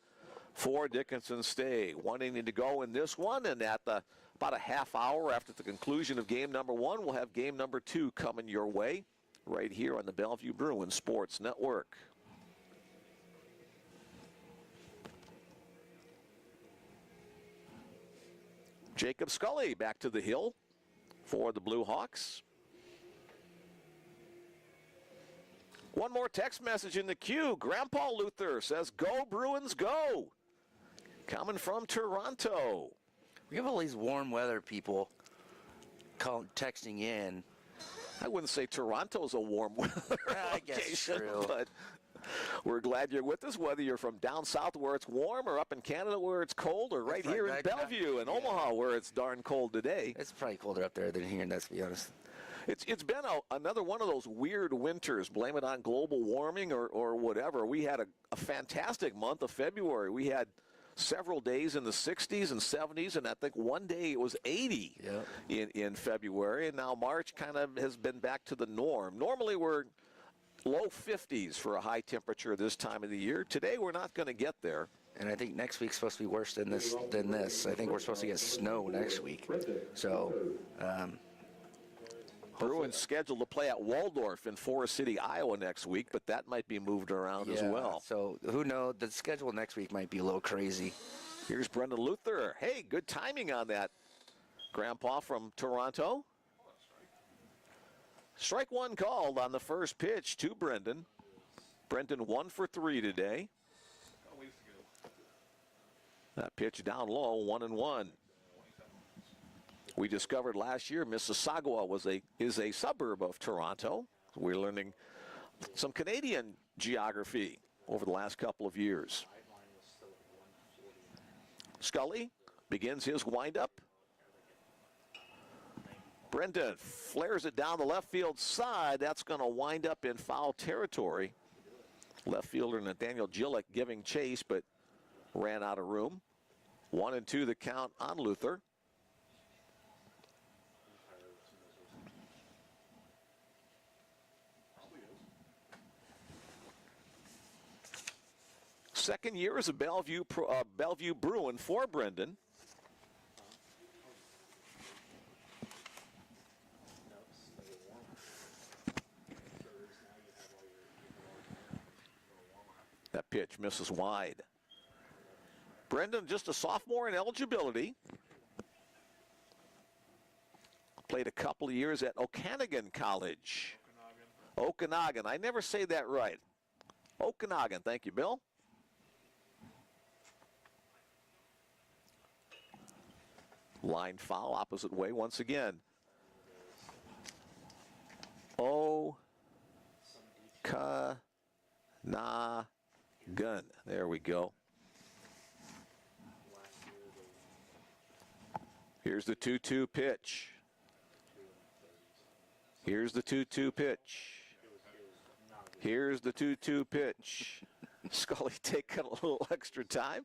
for Dickinson State. 1 inning to go in this one, and at about a half hour after the conclusion of game number 1, we'll have game number 2 coming your way right here on the Bellevue Bruins Sports Network. Jacob Scully back to the hill for the Blue Hawks. One more text message in the queue. Grandpa Luther says, "Go Bruins, go!" Coming from Toronto. We have all these warm weather people texting in. I wouldn't say Toronto's a warm weather I guess location, true. but we're glad you're with us, whether you're from down south where it's warm or up in Canada where it's cold, or right here in Bellevue and Omaha where it's darn cold today. It's probably colder up there than here, and let's be honest. It's been another one of those weird winters. Blame it on global warming or whatever. We had a fantastic month of February. We had several days in the 60s and 70s, and I think one day it was 80 in February, and now March kind of has been back to the norm. Normally we're low 50s for a high temperature this time of the year. Today we're not going to get there. And I think next week's supposed to be worse than this. I think we're supposed to get snow next week. So, Bruins scheduled to play at Waldorf in Forest City, Iowa next week, but that might be moved around as well. So who knows? The schedule next week might be a little crazy. Here's Brendan Luther. Hey, good timing on that, Grandpa from Toronto. Strike 1 called on the first pitch to Brendan. Brendan 1 for 3 today. That pitch down low, 1-1. We discovered last year Mississauga is a suburb of Toronto. We're learning some Canadian geography over the last couple of years. Scully begins his windup. Brendan flares it down the left field side. That's going to wind up in foul territory. Left fielder Nathaniel Gillick giving chase, but ran out of room. 1-2 the count on Luther. Second year as a Bellevue Bruin for Brendan. That pitch misses wide. Brendan, just a sophomore in eligibility. Played a couple of years at Okanagan College. Okanagan. I never say that right. Okanagan. Thank you, Bill. Line foul, opposite way once again. O Ka Na Gun. There we go. Here's the 2-2 pitch. Here's the 2-2 pitch. Here's the 2-2 pitch. Scully taking a little extra time.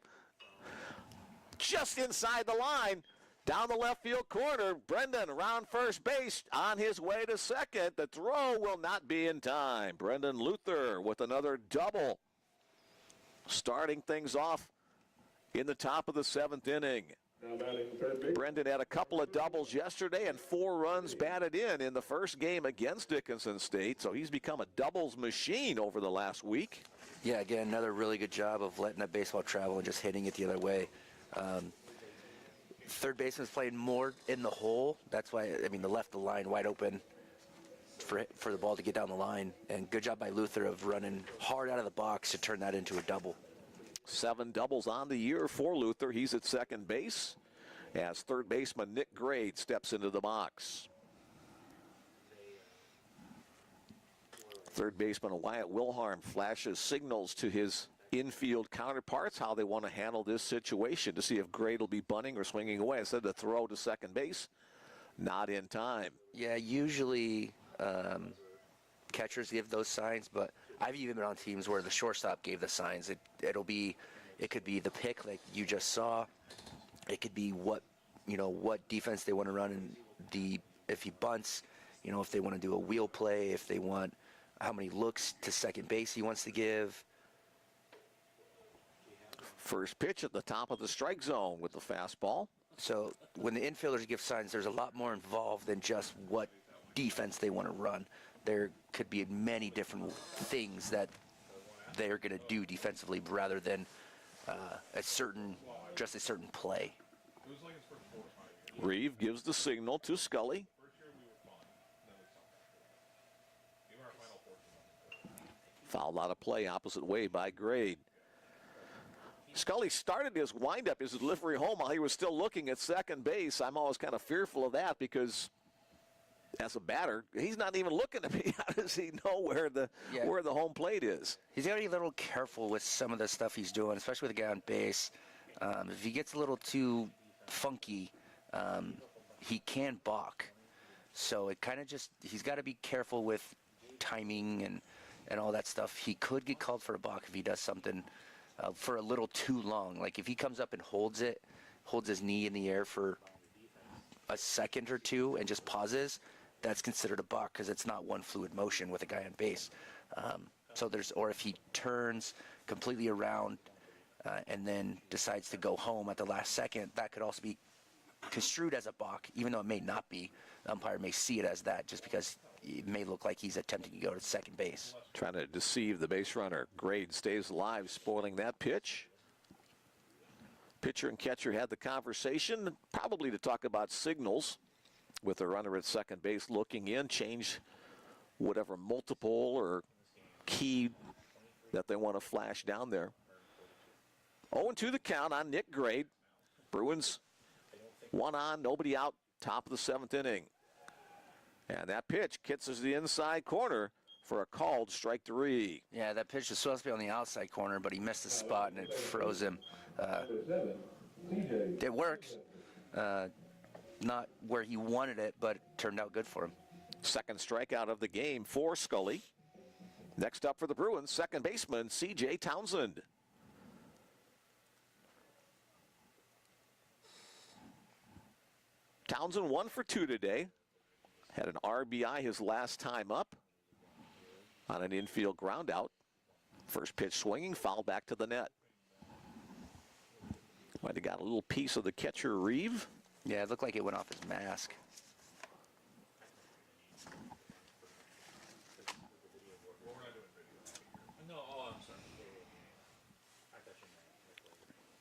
Just inside the line. Down the left field corner. Brendan around first base on his way to second. The throw will not be in time. Brendan Luther with another double. Starting things off in the top of the 7th inning. Now batting third base. Brendan had a couple of doubles yesterday and 4 runs batted in the first game against Dickinson State. So he's become a doubles machine over the last week. Yeah, again, another really good job of letting that baseball travel and just hitting it the other way. Third baseman's playing more in the hole. That's why, I mean, they left the line wide open for the ball to get down the line. And good job by Luther of running hard out of the box to turn that into a double. 7 doubles on the year for Luther. He's at second base as third baseman Nick Grade steps into the box. Third baseman Wyatt Wilharm flashes signals to his infield counterparts how they want to handle this situation to see if Grade will be bunting or swinging away. Instead of the throw to second base, not in time. Yeah, usually catchers give those signs, but I've even been on teams where the shortstop gave the signs. It could be the pick like you just saw. It could be what defense they want to run, and if he bunts, if they want to do a wheel play, if they want how many looks to second base he wants to give. First pitch at the top of the strike zone with the fastball. So when the infielders give signs, there's a lot more involved than just what defense they want to run. There could be many different things that they're going to do defensively rather than a certain play. Reeve gives the signal to Scully. Fouled out of play opposite way by Grade. Scully started his windup, his delivery home while he was still looking at second base. I'm always kind of fearful of that because as a batter, he's not even looking at me. How does he know where the home plate is? He's got to be a little careful with some of the stuff he's doing, especially with the guy on base. If he gets a little too funky, he can balk. So it kind of he's got to be careful with timing and all that stuff. He could get called for a balk if he does something for a little too long. Like if he comes up and holds his knee in the air for a second or two and just pauses, that's considered a balk because it's not one fluid motion with a guy on base. Or if he turns completely around and then decides to go home at the last second, that could also be construed as a balk, even though it may not be. The umpire may see it as that just because it may look like he's attempting to go to second base. Trying to deceive the base runner. Grade stays alive, spoiling that pitch. Pitcher and catcher had the conversation, probably to talk about signals with the runner at second base looking in, change whatever multiple or key that they want to flash down there. 0-2 the count on Nick Grade. Bruins 1 on, nobody out, top of the 7th inning. And that pitch kisses the inside corner for a called strike 3. Yeah, that pitch was supposed to be on the outside corner, but he missed the spot and it froze him. It worked. Not where he wanted it, but it turned out good for him. Second strikeout of the game for Scully. Next up for the Bruins, second baseman C.J. Townsend. Townsend 1 for 2 today. Had an RBI his last time up on an infield ground out. First pitch swinging, foul back to the net. Might have got a little piece of the catcher, Reeve. Yeah, it looked like it went off his mask.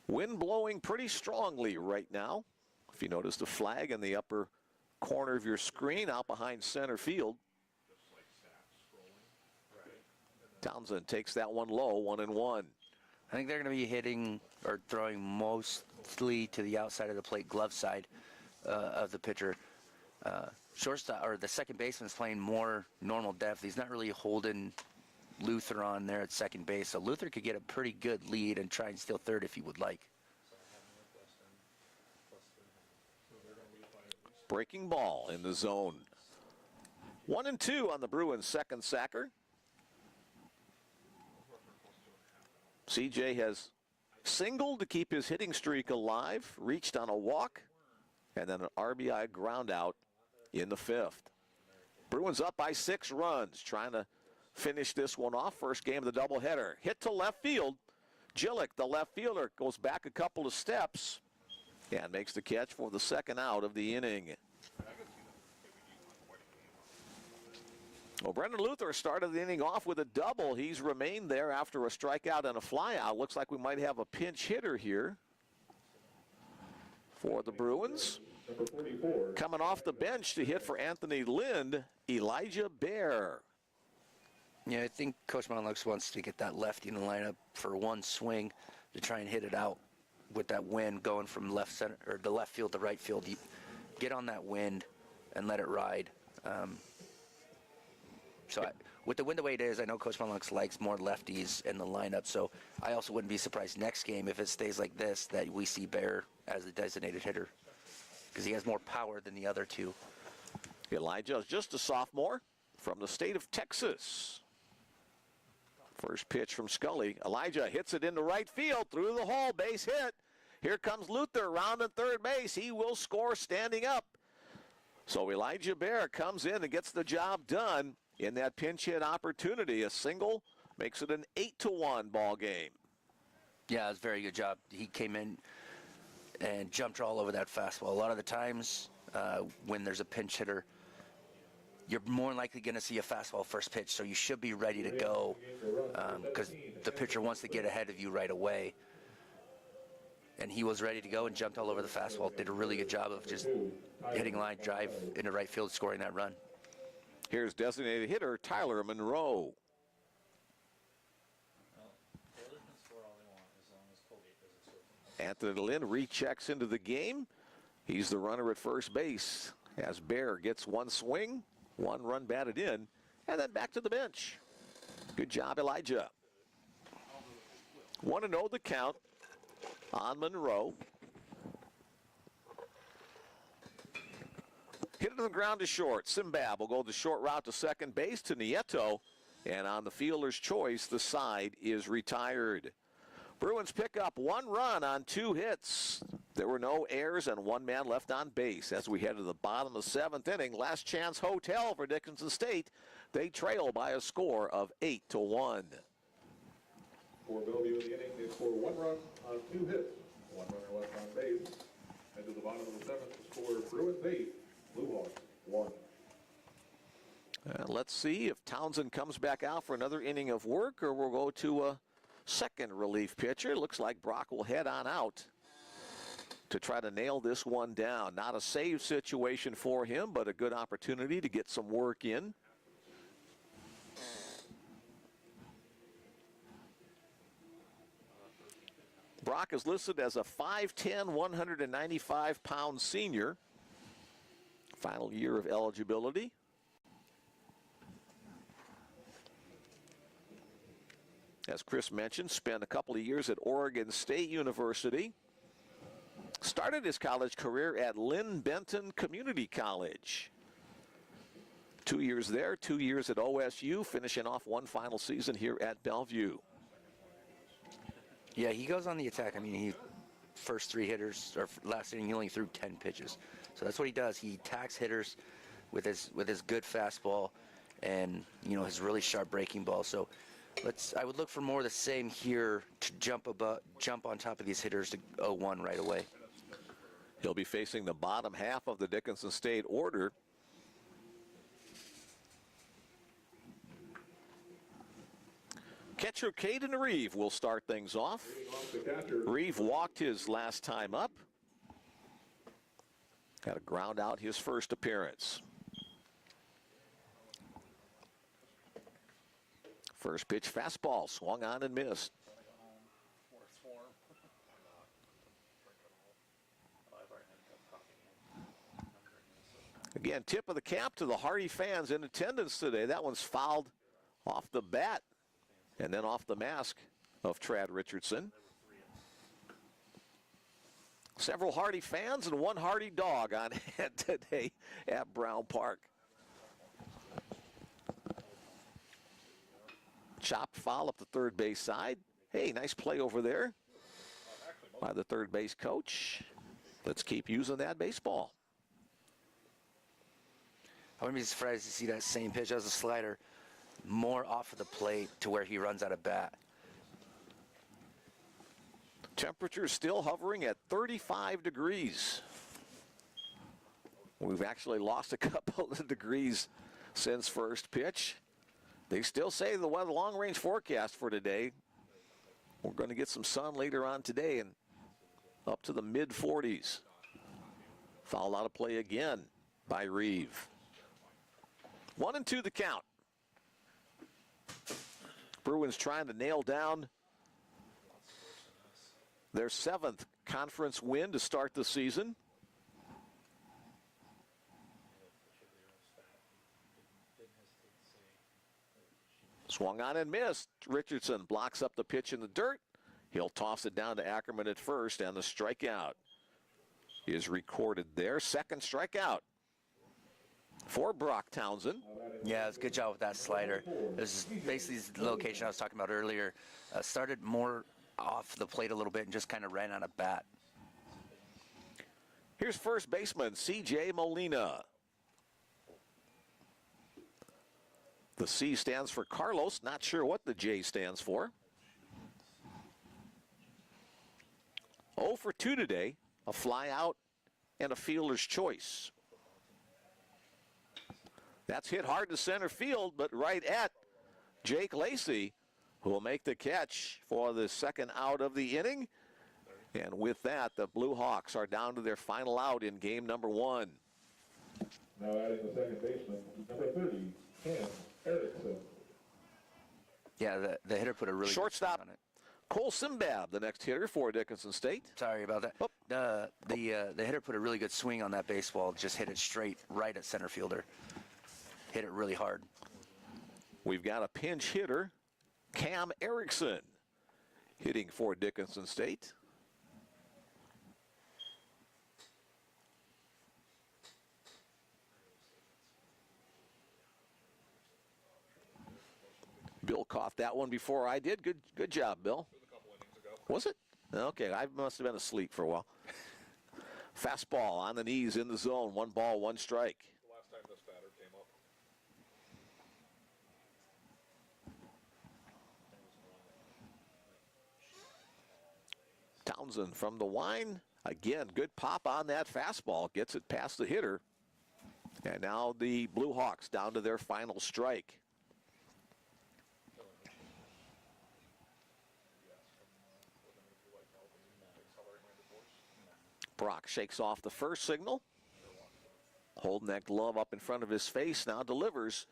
Wind blowing pretty strongly right now. If you notice the flag in the upper corner of your screen out behind center field. Townsend takes that one low, 1-1. I think they're going to be hitting or throwing mostly to the outside of the plate, glove side of the pitcher. shortstop or the second baseman's playing more normal depth. He's not really holding Luther on there at second base, so Luther could get a pretty good lead and try and steal third if he would like. Breaking ball in the zone. 1-2 on the Bruins' second sacker. CJ has singled to keep his hitting streak alive, reached on a walk, and then an RBI ground out in the fifth. Bruins up by 6 runs, trying to finish this one off. First game of the doubleheader. Hit to left field. Gillick, the left fielder, goes back a couple of steps and makes the catch for the second out of the inning. Well, Brendan Luther started the inning off with a double. He's remained there after a strikeout and a flyout. Looks like we might have a pinch hitter here for the Bruins. Number 44. Coming off the bench to hit for Anthony Lind, Elijah Bear. Yeah, I think Coach Monlux wants to get that lefty in the lineup for one swing to try and hit it out with that wind going from left center or the left field to right field. You get on that wind and let it ride. With the wind the way it is, I know Coach Monlux likes more lefties in the lineup, so I also wouldn't be surprised next game if it stays like this that we see Bear as the designated hitter because he has more power than the other two. Elijah is just a sophomore from the state of Texas. First pitch from Scully. Elijah hits it into right field through the hole, base hit. Here comes Luther rounding third base. He will score standing up. So Elijah Bear comes in and gets the job done in that pinch hit opportunity. A single makes it an 8-1 ball game. Yeah, it was a very good job. He came in and jumped all over that fastball. A lot of the times when there's a pinch hitter, you're more likely going to see a fastball first pitch, so you should be ready to go because the pitcher wants to get ahead of you right away. And he was ready to go and jumped all over the fastball. Did a really good job of just hitting line drive into right field, scoring that run. Here's designated hitter Tyler Monroe. Anthony Lynn rechecks into the game. He's the runner at first base as Bear gets one swing, one run batted in, and then back to the bench. Good job, Elijah. 1-0 the count on Monroe. Hit it to the ground to short. Simbab will go the short route to second base to Nieto. And on the fielder's choice, the side is retired. Bruins pick up 1 run on 2 hits. There were no errors and 1 man left on base as we head to the bottom of the 7th inning. Last chance hotel for Dickinson State. They trail by a score of 8-1. For Bellevue in the inning, they score 1 run on 2 hits. 1 runner left on base. And to the bottom of the 7th, the score Bruins 8, Blue Hawks 1. Let's see if Townsend comes back out for another inning of work, or we'll go to a second relief pitcher. Looks like Brock will head on out to try to nail this one down. Not a save situation for him, but a good opportunity to get some work in. Brock is listed as a 5'10", 195-pound senior. Final year of eligibility. As Chris mentioned, spent a couple of years at Oregon State University. Started his college career at Lynn Benton Community College. 2 years there, 2 years at OSU, finishing off one final season here at Bellevue. Yeah, he goes on the attack. I mean, he first 3 hitters, or last inning, he only threw 10 pitches. So that's what he does. He attacks hitters with his good fastball and, you know, his really sharp breaking ball. So I would look for more of the same here to jump on top of these hitters to 0-1 right away. He'll be facing the bottom half of the Dickinson State order. Catcher Caden Reeve will start things off. Reeve walked his last time up. Got to ground out his first appearance. First pitch fastball, swung on and missed. Again, tip of the cap to the Hardy fans in attendance today. That one's fouled off the bat and then off the mask of Trad Richardson. Several Hardy fans and one Hardy dog on hand today at Brown Park. Chopped foul up the third base side. Hey, nice play over there by the third base coach. Let's keep using that baseball. I wouldn't be surprised to see that same pitch as a slider more off of the plate to where he runs out of bat. Temperature still hovering at 35 degrees. We've actually lost a couple of degrees since first pitch. They still say the weather long-range forecast for today, we're going to get some sun later on today and up to the mid-40s. Foul out of play again by Reeve. 1-2 the count. Bruins trying to nail down their 7th conference win to start the season. Swung on and missed. Richardson blocks up the pitch in the dirt. He'll toss it down to Ackerman at first, and the strikeout is recorded there. Second strikeout for Brock Townsend. Yeah, it was a good job with that slider. This is basically the location I was talking about earlier. Started more off the plate a little bit and just kind of ran out of bat. Here's first baseman C.J. Molina. The C stands for Carlos. Not sure what the J stands for. 0 for 2 today. A fly out and a fielder's choice. That's hit hard to center field, but right at Jake Lacey, who will make the catch for the second out of the inning. And with that, the Blue Hawks are down to their final out in game number 1. Now adding the second baseman, number 30, Cam Erickson. Yeah, the hitter put a really Shortstop good swing on it. Cole Simbab, the next hitter for Dickinson State. Sorry about that. Oh. The hitter put a really good swing on that baseball. Just hit it straight right at center fielder. Hit it really hard. We've got a pinch hitter, Cam Erickson, hitting for Dickinson State. Bill caught that one before I did. Good job, Bill. It was a couple innings ago. Was it? Okay, I must have been asleep for a while. Fastball on the knees in the zone. 1 ball, 1 strike. The last time this batter came up. Townsend from the line. Again, good pop on that fastball. Gets it past the hitter. And now the Blue Hawks down to their final strike. Brock shakes off the first signal. Holding that glove up in front of his face, now delivers.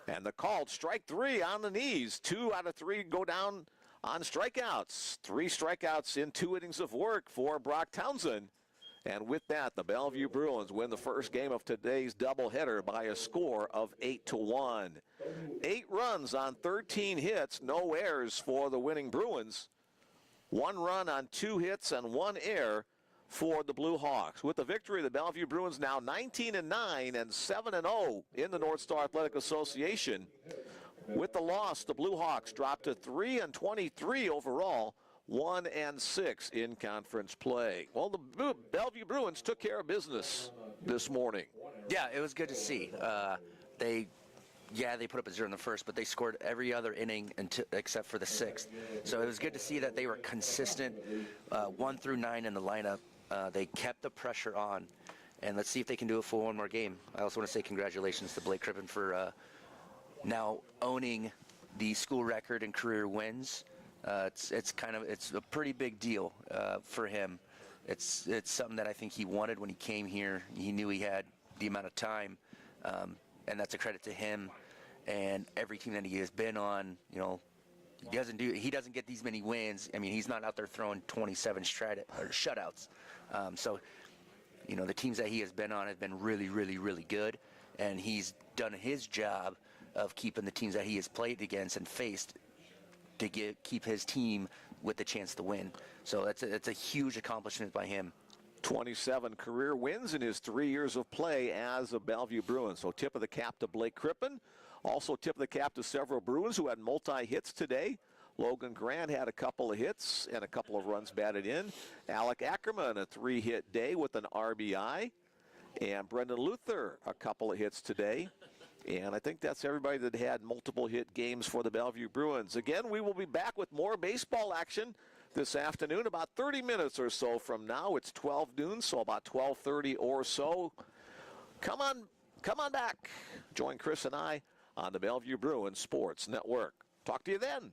And the called strike 3 on the knees. 2 out of 3 go down on strikeouts. 3 strikeouts in 2 innings of work for Brock Townsend. And with that, the Bellevue Bruins win the first game of today's doubleheader by a score of 8-1. 8 runs on 13 hits, no errors for the winning Bruins. 1 run on 2 hits and 1 error for the Blue Hawks. With the victory, the Bellevue Bruins now 19-9 and 7-0 in the North Star Athletic Association. With the loss, the Blue Hawks dropped to 3-23 overall, 1-6 in conference play. Well, the Bellevue Bruins took care of business this morning. Yeah, it was good to see. They put up a 0 in the first, but they scored every other inning except for the 6th. So it was good to see that they were consistent 1 through 9 in the lineup. They kept the pressure on, and let's see if they can do it for one more game. I also want to say congratulations to Blake Crippen for now owning the school record in career wins. It's a pretty big deal for him. It's something that I think he wanted when he came here. He knew he had the amount of time, and that's a credit to him and every team that he has been on. You know, he doesn't get these many wins. I mean, he's not out there throwing 27 shutouts. So you know, the teams that he has been on have been really, really, really good, and he's done his job of keeping the teams that he has played against and faced to keep his team with the chance to win. So that's a huge accomplishment by him. 27 career wins in his 3 years of play as a Bellevue Bruin. So tip of the cap to Blake Crippen. Also tip of the cap to several Bruins who had multi-hits today. Logan Grant had a couple of hits and a couple of runs batted in. Alec Ackerman, a 3-hit day with an RBI. And Brendan Luther, a couple of hits today. And I think that's everybody that had multiple hit games for the Bellevue Bruins. Again, we will be back with more baseball action this afternoon, about 30 minutes or so from now. It's 12 noon, so about 12:30 or so. Come on back. Join Chris and I on the Bellevue Bruins Sports Network. Talk to you then.